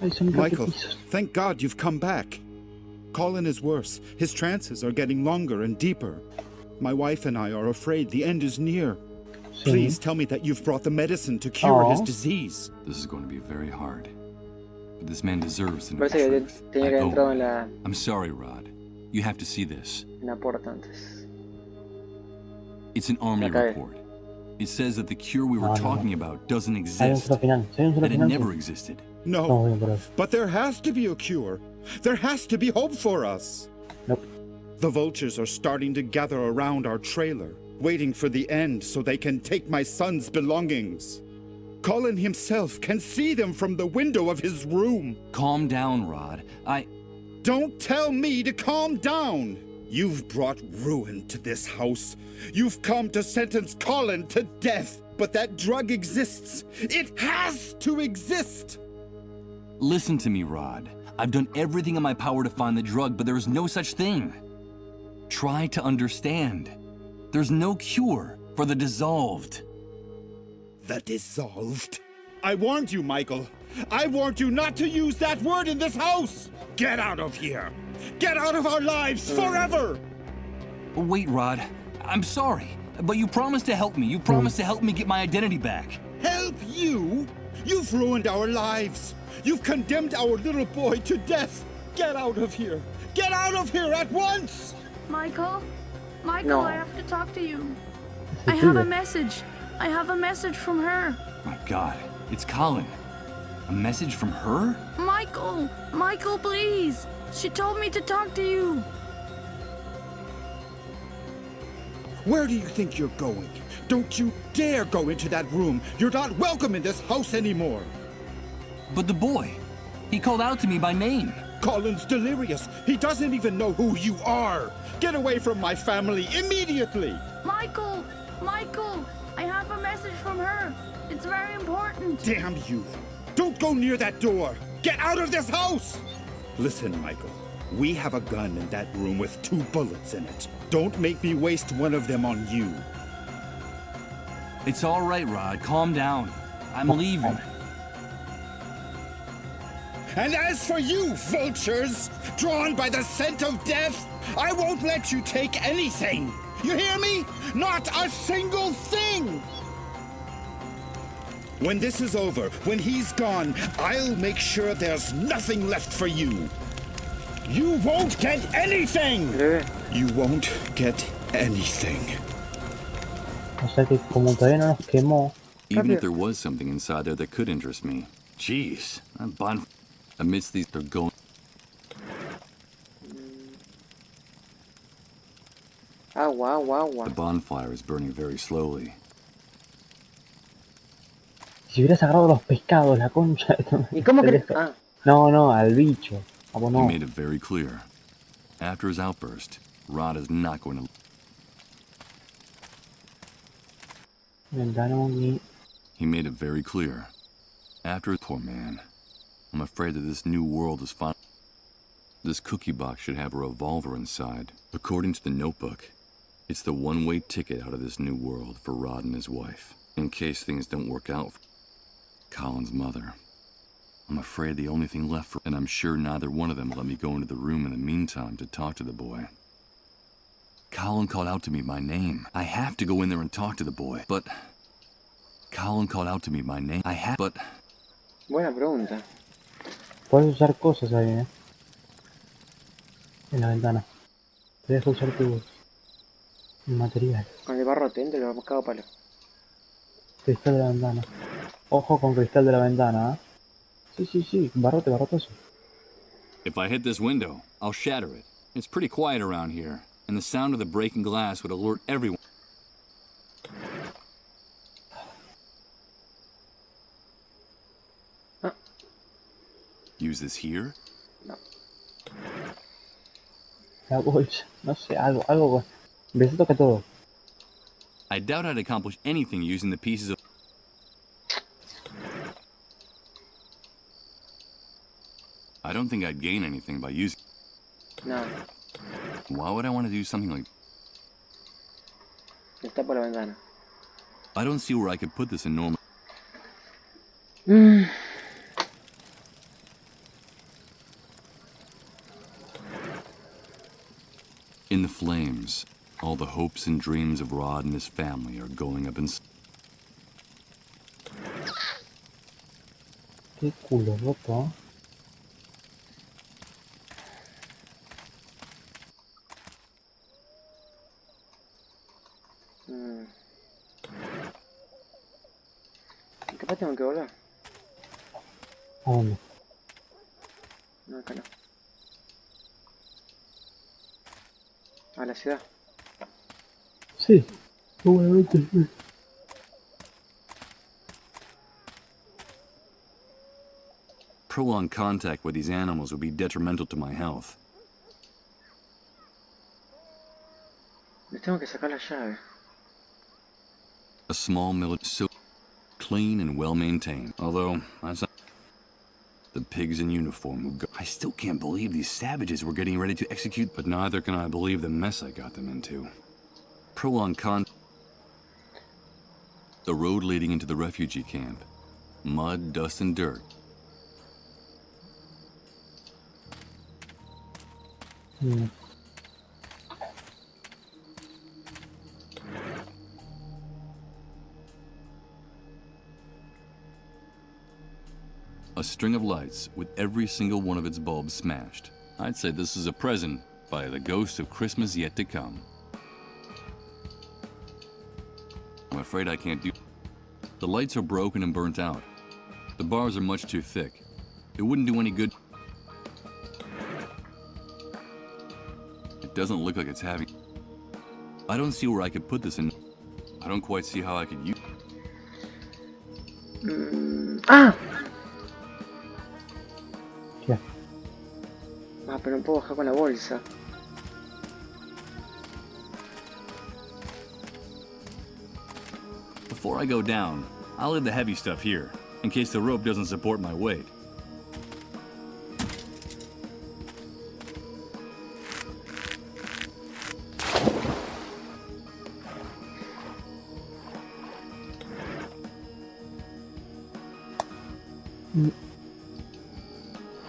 Michael, thank God you've come back. Colin is worse. His trances are getting longer and deeper. My wife and I are afraid the end is near. Please tell me that you've brought the medicine to cure his disease. This is going to be very hard. But this man deserves to know Parece the que truth. tenía que entrar en la... I'm sorry, Rod. You have to see this. en la puerta antes. It's an army report. It says that the cure we were talking about doesn't exist. That it never existed. No, but there has to be a cure. There has to be hope for us. Nope. The vultures are starting to gather around our trailer, waiting for the end so they can take my son's belongings. Colin himself can see them from the window of his room. Calm down, Rod. Don't tell me to calm down! You've brought ruin to this house. You've come to sentence Colin to death. But that drug exists. It has to exist! Listen to me, Rod. I've done everything in my power to find the drug, but there is no such thing. Try to understand. There's no cure for the dissolved. The dissolved? I warned you, Michael. I warned you not to use that word in this house! Get out of here! Get out of our lives forever! Wait, Rod. I'm sorry, but you promised to help me. You promised to help me get my identity back. Help you? You've ruined our lives. You've condemned our little boy to death. Get out of here. Get out of here at once! Michael? Michael, I have to talk to you. I have a message. I have a message from her. My God, it's Colin. A message from her? Michael! Michael, please! She told me to talk to you. Where do you think you're going? Don't you dare go into that room. You're not welcome in this house anymore. But the boy, he called out to me by name. Colin's delirious. He doesn't even know who you are. Get away from my family immediately. Michael! Michael! I have a message from her. It's very important. Damn you. Don't go near that door. Get out of this house. Listen, Michael. We have a gun in that room with 2 bullets in it. Don't make me waste one of them on you. It's all right, Rod. Calm down. I'm leaving. And as for you, vultures, drawn by the scent of death, I won't let you take anything. You hear me? Not a single thing! When this is over, when he's gone, I'll make sure there's nothing left for you. You won't get anything! You won't get anything. O sea que como todavía no nos quemó. Even if there was something inside there that could interest me. Jeez, amidst these, they're going. Agua, agua, agua. The bonfire is burning very slowly. Si hubieras agarrado los pescados, la concha de tu... ¿Y cómo que...? Ah. No, al bicho. He made it very clear. After his outburst, Rod is not going to... He made it very clear. After... Poor man. I'm afraid that this new world is fine. This cookie box should have a revolver inside. According to the notebook, it's the one-way ticket out of this new world for Rod and his wife, in case things don't work out for Colin's mother. I'm afraid the only thing left for... And I'm sure neither one of them let me go into the room in the meantime to talk to the boy. Colin called out to me by name. I have to go in there and talk to the boy, but... Colin called out to me by name. But... Buena pregunta. Puedes usar cosas ahí, en la ventana. Te dejo usar tu material. Con el barrote, te lo cago palo. Cristal de la ventana. Ojo con cristal de la ventana, ¿eh? Sí, barrotazo. If I hit this window, I'll shatter it. It's pretty quiet around here, and the sound of the breaking glass would alert everyone. Use this here? No. La bolsa, no sé, algo. Ves, toca todo. I doubt I'd accomplish anything using the pieces of... I don't think I'd gain anything by using... No. Why would I want to do something like... Está por la ventana. I don't see where I could put this in normal... In the flames, all the hopes and dreams of Rod and his family are going up in smoke. Qué culo roto. Capaz tengo que volver. ¿A dónde? No, acá no. A la ciudad. Sí, seguramente sí. Prolonged contact with these animals would be detrimental to my health. Les tengo que sacar la llave. A small military, so clean and well maintained. Although, the pigs in uniform would go. I still can't believe these savages were getting ready to execute, but neither can I believe the mess I got them into. Prolonged contact. The road leading into the refugee camp. Mud, dust, and dirt. A string of lights with every single one of its bulbs smashed. I'd say this is a present by the ghost of Christmas yet to come. I'm afraid I can't do. The lights are broken and burnt out. The bars are much too thick. It wouldn't do any good. It doesn't look like it's having. I don't see where I could put this in. I don't quite see how I could use. ¡Ah! ¿Qué? Ah, pero no puedo bajar con la bolsa. Before I go down, I'll leave the heavy stuff here, in case the rope doesn't support my weight.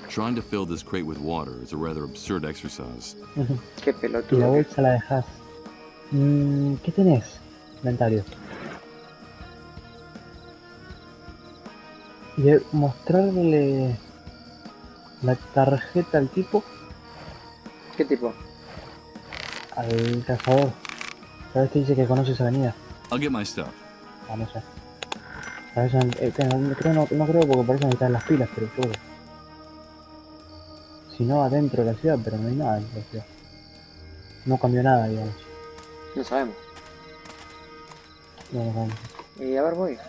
Trying to fill this crate with water is a rather absurd exercise. Qué Y la pelotudo. bolsa la dejas. ¿Qué tenés? Inventario. Y mostrarle la tarjeta al tipo. ¿Qué tipo? Al cazador. ¿Sabes que dice que conoce esa avenida? I'll get my stuff. Ah, no sé. A veces, no creo porque por eso necesitan las pilas, pero creo que. Si no, adentro de la ciudad, pero no hay nada dentro de la ciudad. No cambió nada, digamos. No sabemos. No sabemos. A ver, voy.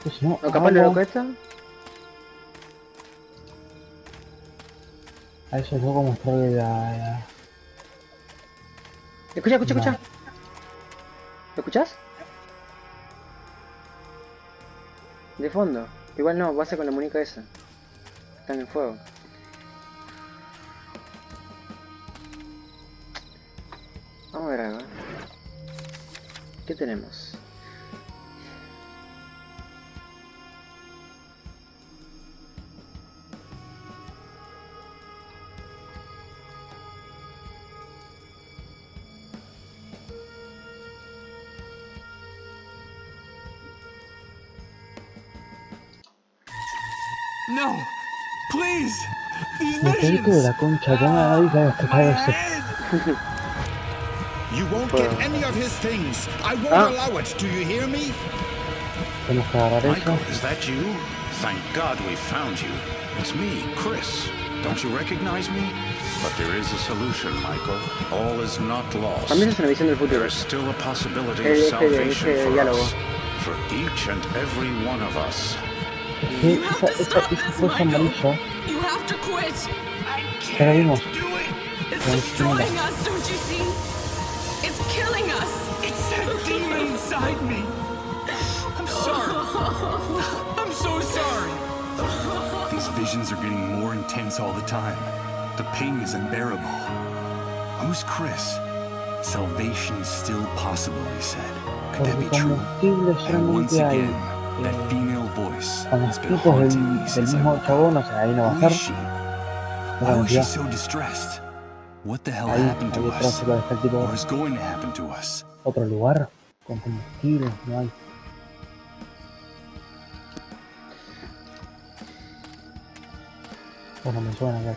Pues si no, ¿O capaz lo cuesta? A eso es loco mostrarle la... Escucha, escucha, escucha. ¿Lo escuchás? De fondo. Igual no, va a ser con la muñeca esa. Están en fuego. Vamos a ver algo. ¿Qué tenemos? No! Please! These Me caí de la concha, ya me había que caerse. You won't get any of his things. I won't allow it. Do you hear me? Tenemos que agarrar Michael, eso. is that you? Thank God we found you. It's me, Chris. Don't you recognize me? But there is a solution, Michael. All is not lost. También es una visión del futuro. There is still a possibility of salvation for us. For each and every one of us. Es que esa cosa amarilla. You have to quit. Ya la vimos. It's destroying us, don't you see? It's killing us. It's that demon inside me. I'm sorry. I'm so sorry. These visions are getting more intense all the time. The pain is unbearable. Who's Chris? Salvation is still possible, he said. Could that be true? And once again, that female voice has been haunting me since I woke up. Who is she? Why was she so distressed? What the hell Ahí happened to detrás us? se va a dejar el tipo Or is going to happen to us? otro lugar con combustible, no hay. Bueno, me suena ya.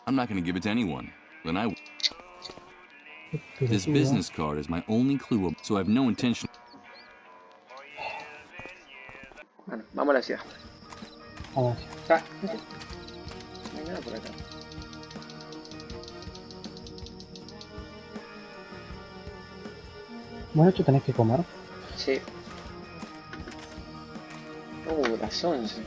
I'm not going to give it to anyone. Then I. This Pelotudo. business card is my only clue, so I have no intention. Bueno, vamos a la ciudad. Vamos. Ah, no hay nada por acá. Bueno, hecho tenés que comer. Sí. Las 11.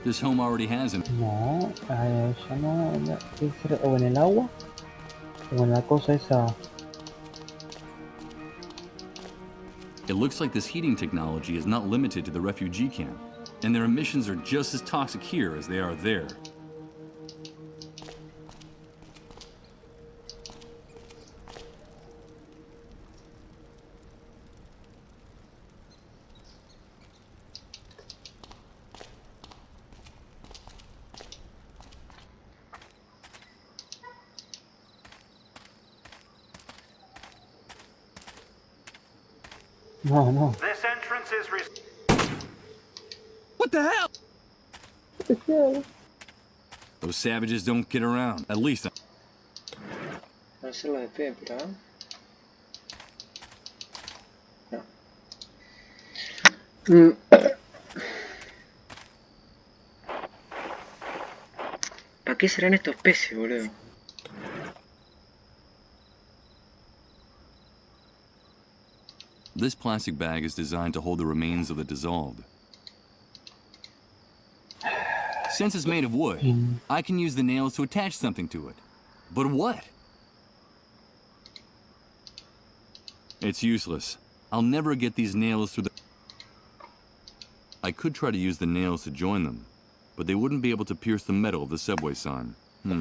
This home already has an. No, ya no. Tiene que ser o en el agua o en la cosa esa. It looks like this heating technology is not limited to the refugee camp, and their emissions are just as toxic here as they are there. No, no. This entrance is What the hell? Those savages don't get around. At least. Voy a hacerlo de pie, pero... No. ¿Para qué serán estos peces, boludo? This plastic bag is designed to hold the remains of the dissolved. Since it's made of wood, I can use the nails to attach something to it. But what? It's useless. I'll never get these nails through the... I could try to use the nails to join them, but they wouldn't be able to pierce the metal of the subway sign. I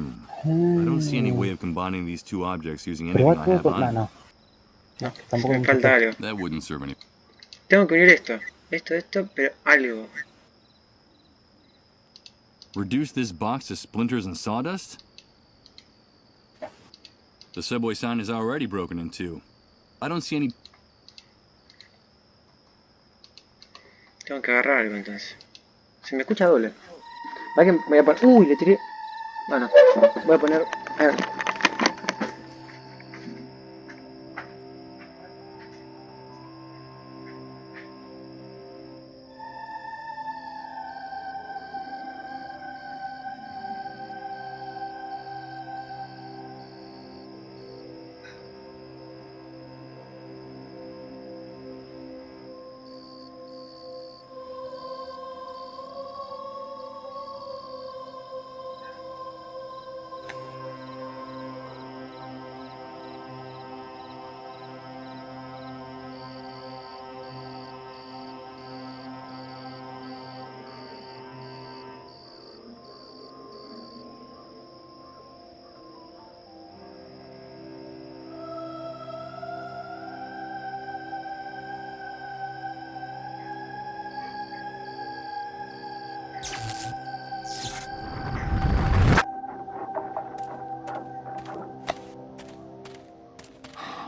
don't see any way of combining these two objects using anything I have on me. No, me falta algo. That wouldn't serve any. Tengo que unir esto, pero algo. Reduce this box to splinters and sawdust? The subway sign is already broken in two. I don't see any... Tengo que agarrar algo entonces. Se me escucha doble. Va que me voy a poner... Uy, le tiré... Bueno, voy a poner... A ver.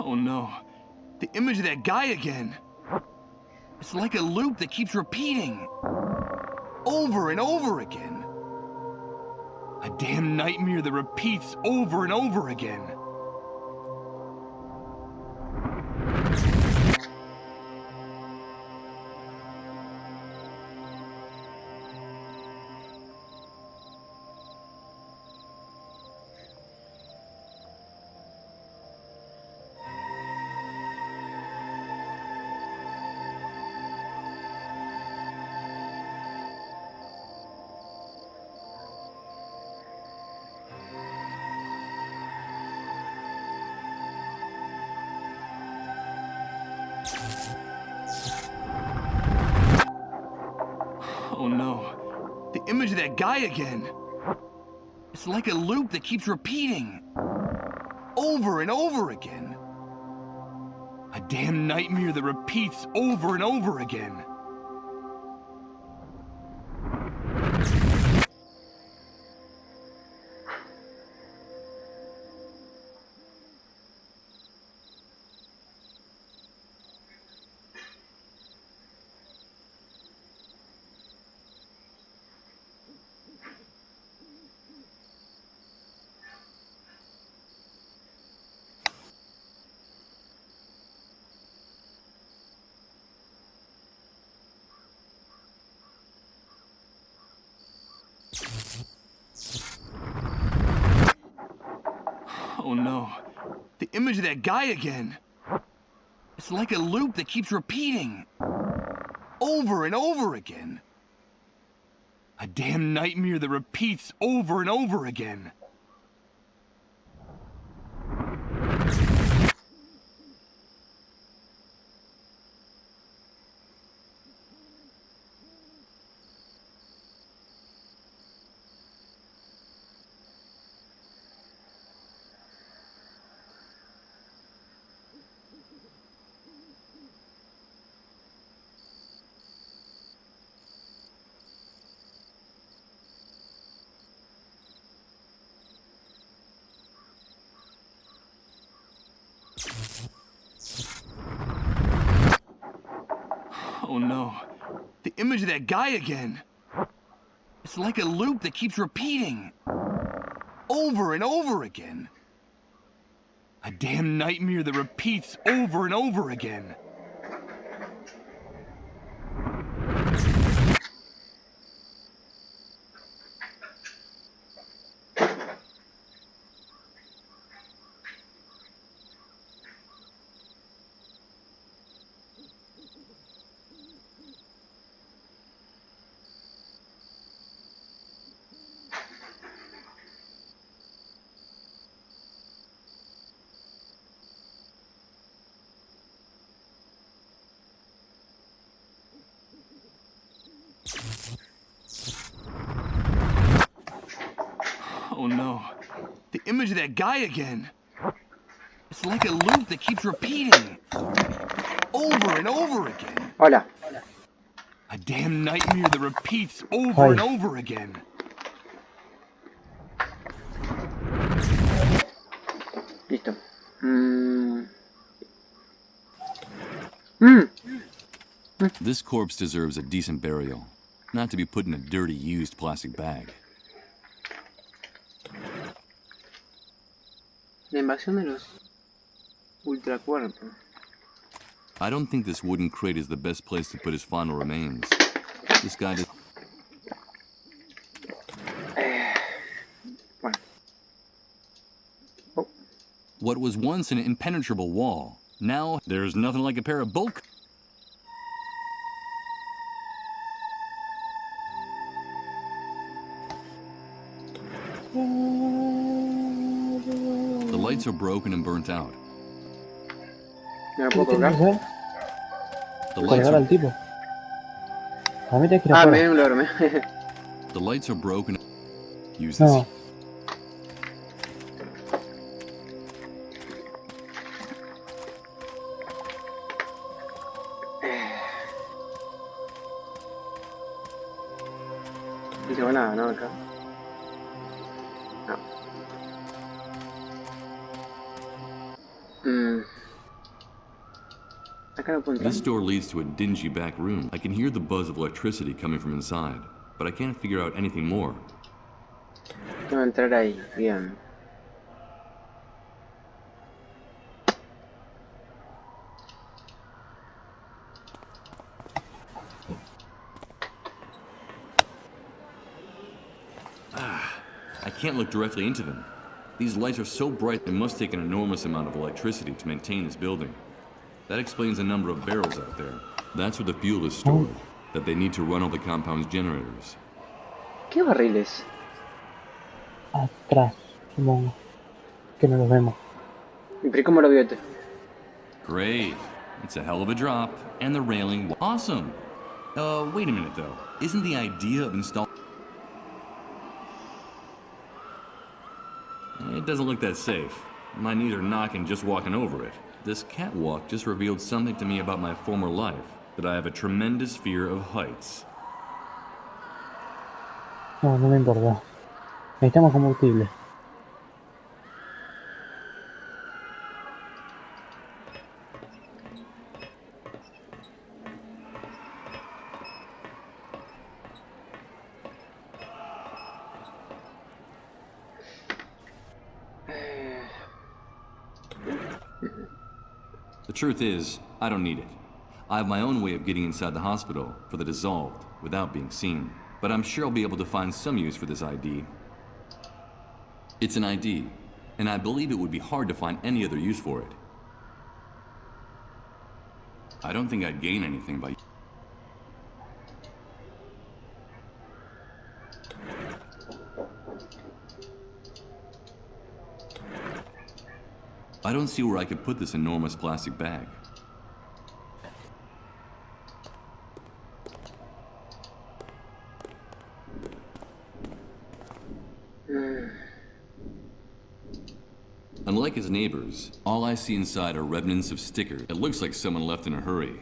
Oh no, the image of that guy again. It's like a loop that keeps repeating. Over and over again. A damn nightmare that repeats over and over again. The image of that guy again. It's like a loop that keeps repeating. Over and over again. A damn nightmare that repeats over and over again. Oh no, the image of that guy again. It's like a loop that keeps repeating. Over and over again. A damn nightmare that repeats over and over again. Oh no, the image of that guy again. It's like a loop that keeps repeating. Over and over again. A damn nightmare that repeats over and over again. Oh no, the image of that guy again. It's like a loop that keeps repeating. Over and over again. Hola. A damn nightmare that repeats over and over again. Listo. This corpse deserves a decent burial, not to be put in a dirty, used plastic bag. La invasión de los ultracuerpos. I don't think this wooden crate is the best place to put his final remains. This guy did... Bueno. Oh. What was once an impenetrable wall, now there's nothing like a pair of bulk. The lights are broken and burnt out. ¿Me lo puedo colgar? Colgar al tipo. A mí te quiero me dio un logro. The lights are broken. Use this. No. No tengo nada, ¿no? Acá. No. Acá no puedo entrar. This door leads to a dingy back room. I can hear the buzz of electricity coming from inside, but I can't figure out anything more. Tengo que entrar ahí, bien. I can't look directly into them. These lights are so bright they must take an enormous amount of electricity to maintain this building. That explains the number of barrels out there. That's where the fuel is stored, that they need to run all the compound's generators. ¿Qué barriles? Atrás, supongo. Que no los vemos. ¿Y cómo lo vio este? Great. It's a hell of a drop. And the railing. Awesome. Wait a minute though. Isn't the idea of installing... It doesn't look that safe. My knees are knocking just walking over it. This catwalk just revealed something to me about my former life, that I have a tremendous fear of heights. No, no me importa. Necesitamos combustible. The truth is, I don't need it. I have my own way of getting inside the hospital for the dissolved without being seen. But I'm sure I'll be able to find some use for this ID. It's an ID, and I believe it would be hard to find any other use for it. I don't think I'd gain anything by... I don't see where I could put this enormous plastic bag. Unlike his neighbors, all I see inside are remnants of stickers. It looks like someone left in a hurry.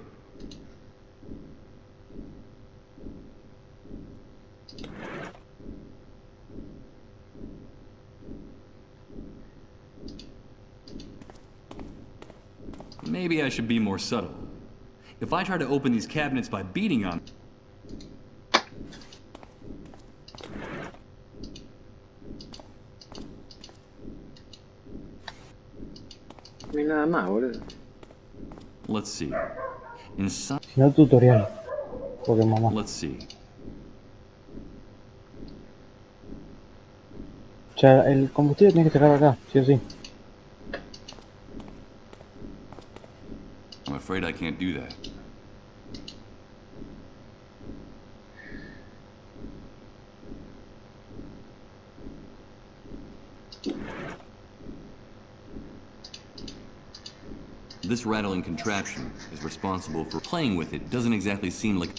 Maybe I should be more subtle. If I try to open these cabinets by beating on... No hay nada más, boludo. Let's see. Inside... Si no, tutorial. Porque mamá. Let's see. O sea, el combustible tiene que sacar acá, sí o sí. I'm afraid I can't do that. This rattling contraption is responsible for playing with it. Doesn't exactly seem like...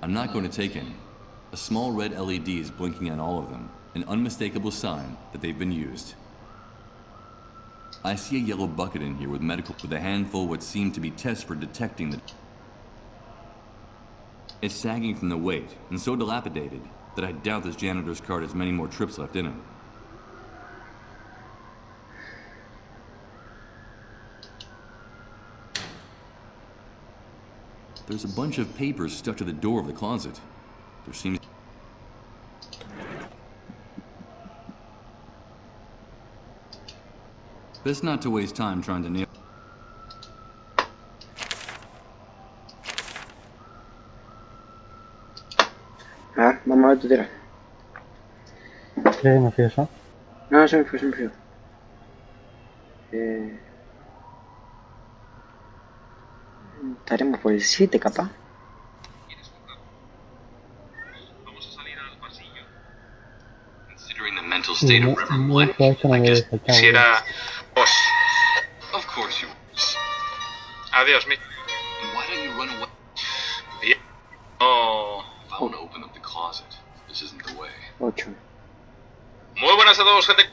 I'm not going to take any. A small red LED is blinking on all of them, an unmistakable sign that they've been used. I see a yellow bucket in here with a handful of what seem to be tests for detecting the... It's sagging from the weight, and so dilapidated that I doubt this janitor's cart has many more trips left in it. There's a bunch of papers stuck to the door of the closet. There seems... Best not to waste time trying to nail... A ver, vamos a ver tu tira. ¿Crees que me fío eso? No, yo me fío. Estaremos por el 7, capaz. Vamos a salir al pasillo. Considering the mental state of Reverend Blank, I guess quisiera... Of course you was. Adiós, mi... And why don't you run away? Yeah. Oh... If I want to open up the closet, this isn't the way. 8. Muy buenas a todos, gente...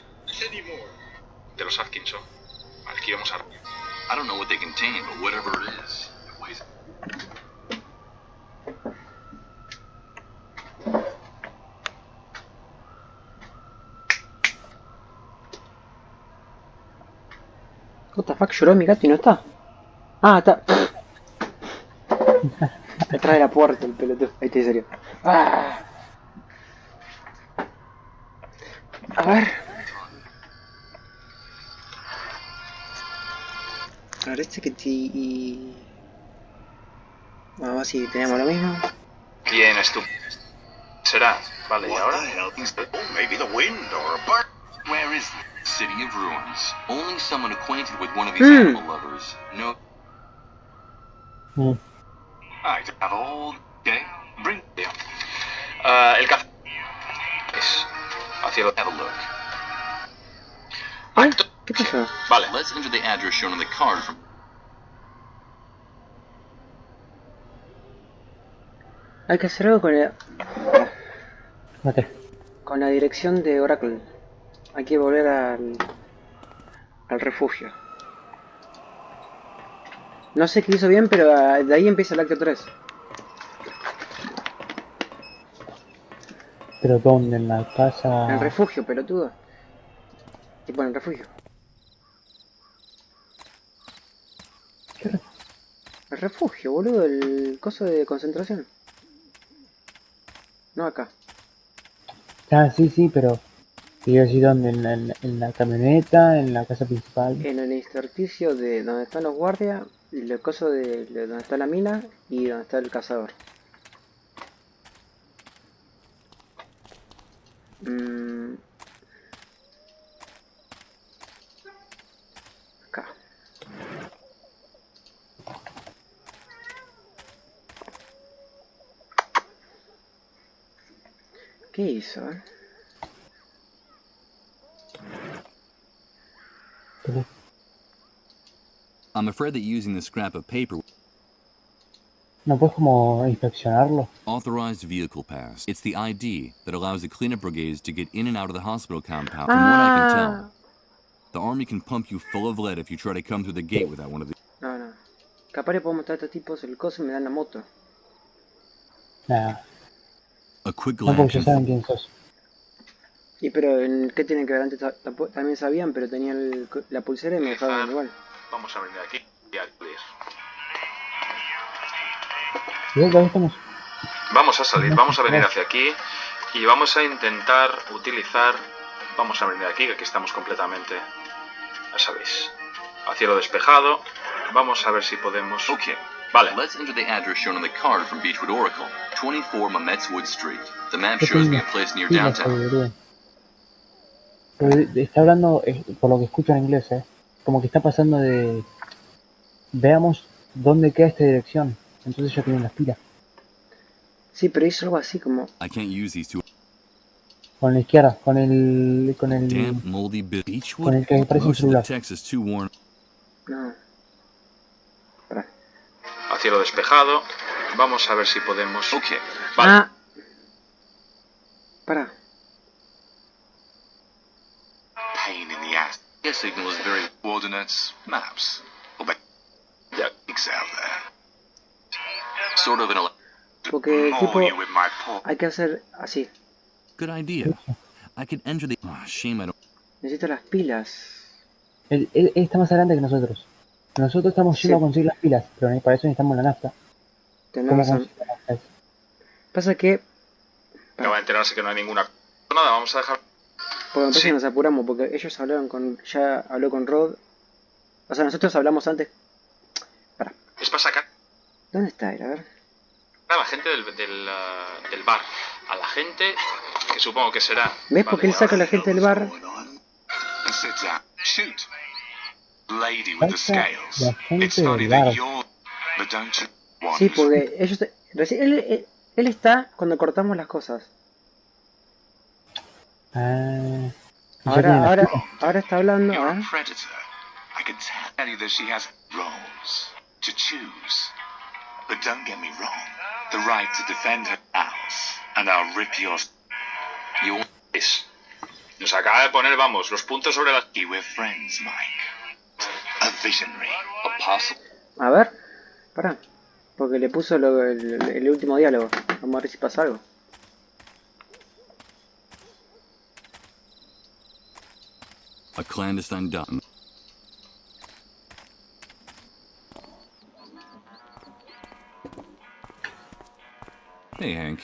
De los Atkinson. Aquí vamos a... I don't know what they contain, but whatever it is, it weighs... What the fuck, lloró mi gato y no está. Ah, está. Detrás de la puerta el pelotudo. Ahí está, en serio. Ah. A ver. Parece que sí. Vamos a ver si tenemos lo mismo. Bien, estúpido. Será. Vale, y ahora. Maybe the wind or a bird. Where is the city of ruins? Only someone acquainted with one of these animal lovers. No. I have old. Okay. Bring. El café. Es. Hacia cielo. Have a look. ¿Eh? ¿Qué pasó? Vale. Let's enter the address shown on the card from... Hay que hacer algo con el... Mate. Con la dirección de Oracle. Hay que volver al refugio. No sé qué hizo bien, pero de ahí empieza el acto 3. ¿Pero dónde? ¿En la casa? En el refugio, pelotudo. Tipo en el refugio. El refugio, boludo, el coso de concentración. No acá. Ah, sí, pero... Quiero decir, ¿dónde? ¿En la camioneta? ¿En la casa principal? En el intersticio de donde están los guardias, el coso de donde está la mina y donde está el cazador. Acá. ¿Qué hizo, I'm afraid that using the scrap of paper... ¿No puedes como inspeccionarlo? Authorized vehicle pass. It's the ID that allows the cleanup brigades to get in and out of the hospital compound. From what I can tell, the army can pump you full of lead if you try to come through the gate without one of the... No. Capaz le puedo mostrar a estos tipos el coso y me dan la moto. Nah. A quick No, glance. porque ya saben quién sos. Y pero, ¿qué tienen que ver? Antes también sabían, pero tenían la pulsera y me dejaban igual. Vamos a venir aquí y a salir. Vamos a salir, vamos a venir hacia aquí y vamos a intentar utilizar... Vamos a venir aquí, que aquí estamos completamente, ya sabéis, a cielo despejado. Vamos a ver si podemos... Okay. Vale. Let's enter the address shown on the card from Beechwood Oracle, 24 Mametswood Street. The map shows me a place near downtown. Está hablando, por lo que escucho en inglés, como que está pasando de... Veamos dónde queda esta dirección. Entonces ya tienen las pilas. Sí, pero hizo algo así como... I can't use these two. Con la izquierda, con el Damp, moldy Beechwood. Con el que parece un celular. No. A cielo despejado. Vamos a ver si podemos... Okay. Vale. Para. Pain in the ass. Your signal is very... Coordinates, maps. Yeah, it's out there. Sort of an... Porque tipo hay que hacer así. Good idea. I could enter the... Oh, shame I don't... Necesito las pilas. Él está más adelante que nosotros. Nosotros estamos yendo a conseguir las pilas, pero para eso necesitamos la nafta. Tenés razón. Pasa que... Acaba de enterarse que no hay ninguna... Nada, vamos a dejar... Porque entonces nos apuramos, porque ellos hablaron con... Ya habló con Rod. O sea, nosotros hablamos antes... Para. Es para sacar... ¿Dónde está él? A ver. A la gente del bar. A la gente que supongo que será... ¿Ves? Porque él saca a la gente del bar. Sí, porque ellos... Él está cuando cortamos las cosas. Ahora está hablando. But don't get me wrong. The right to defend her house, and I'll rip yours. You nos acaba de poner, vamos, los puntos sobre las... We're friends, Mike. A visionary. Apostle. A ver, pará. Porque le puso el último diálogo. Vamos a ver si pasa algo. A clandestine dump. Hey, Hank.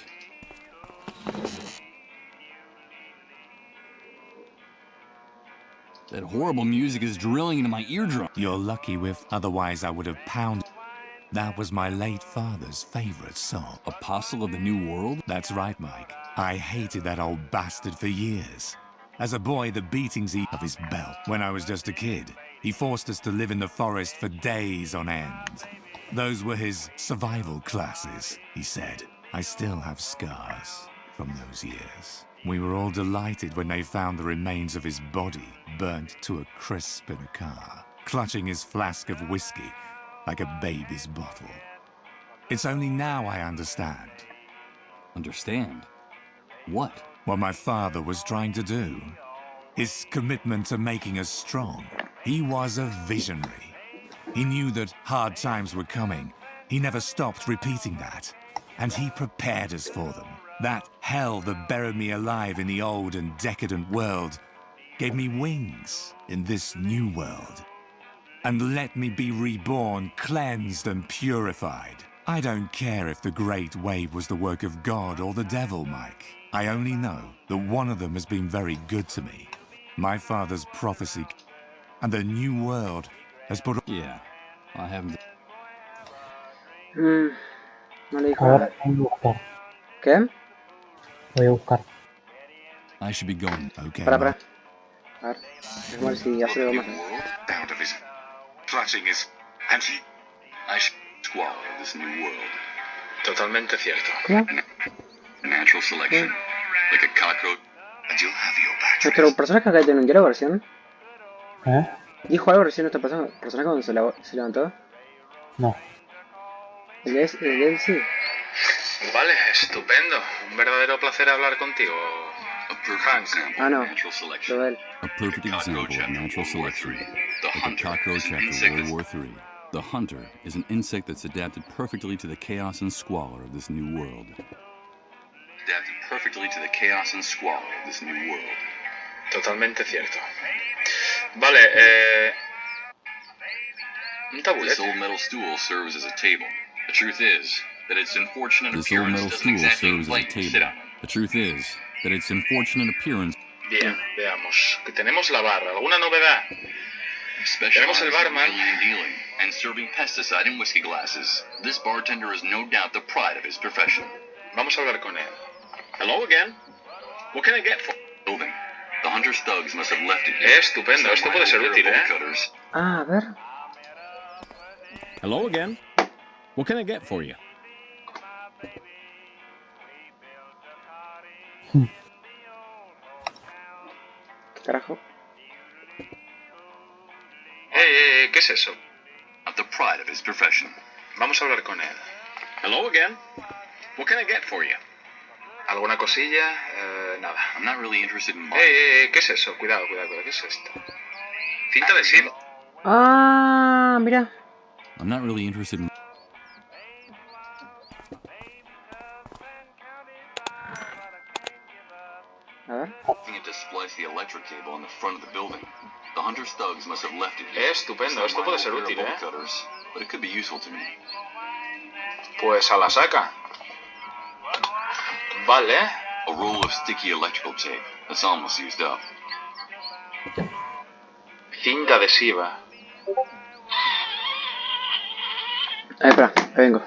That horrible music is drilling into my eardrum. You're lucky, Whiff. Otherwise, I would have pounded. That was my late father's favorite song. Apostle of the New World? That's right, Mike. I hated that old bastard for years. As a boy, the beatings of his belt. When I was just a kid, he forced us to live in the forest for days on end. Those were his survival classes, he said. I still have scars from those years. We were all delighted when they found the remains of his body burnt to a crisp in a car, clutching his flask of whiskey like a baby's bottle. It's only now I understand. Understand? What? What my father was trying to do. His commitment to making us strong. He was a visionary. He knew that hard times were coming. He never stopped repeating that. And he prepared us for them. That hell that buried me alive in the old and decadent world gave me wings in this new world. And let me be reborn, cleansed and purified. I don't care if the Great Wave was the work of God or the devil, Mike. I only know that one of them has been very good to me. My father's prophecy and the new world has put... Yeah, I haven't... No le dijo A ver, nada. voy a buscar. ¿Qué? Voy a buscar. I should be going. Okay. Para. A ver. Es mal si hace algo más. Bound of his clutching his anti. I should squalor this new world. Totalmente cierto. ¿Cómo? Natural selection. Like a cockroach. And you'll have your back. Nuestro personaje acá tiene un diálogo recién. ¿Eh? ¿Dijo algo recién nuestro personaje cuando se levantó? No. ¿El de él sí? Vale, estupendo. Un verdadero placer hablar contigo, Frank. Ah, no. Lo de él. A perfect example of natural selection. Like a cockroach after World War III. The hunter is an insect that's adapted perfectly to the chaos and squalor of this new world. Adapted perfectly to the chaos and squalor of this new world. Totalmente cierto. Vale, un tabulete. This old metal stool serves as a table. The truth is that its unfortunate This old appearance metal doesn't stool exactly serves as a invite you to sit table. on it. The truth is that its unfortunate appearance... Bien, veamos. Que tenemos la barra. ¿Alguna novedad? Tenemos el Specializing in barman. wheeling and dealing and serving pesticide in whiskey glasses. This bartender is no doubt the pride of his profession. Vamos a hablar con él. Hello again. What can I get for? Building. The hunter's thugs must have left it here. Estupendo. Esto puede ser útil, Cutters. Ah, a ver. Hello again. What can I get for you? Carajo. ¿Qué es eso? The pride of his profession. Vamos a hablar con él. Hello again. What can I get for you? ¿Alguna cosilla? Nada. I'm not really interested in ¿Qué es eso? Cuidado. ¿Qué es esto? Cinta adhesiva. Ah, mira. I'm not really interested in... A ver. It to splice the electric cable on the front of the building. The hunter's thugs must have left it here. Estupendo. Esto puede ser útil, Cutters, but it could be useful to me. Pues a la saca. Vale. A roll of sticky electrical tape. That's almost used up. Cinta adhesiva. Espera, vengo.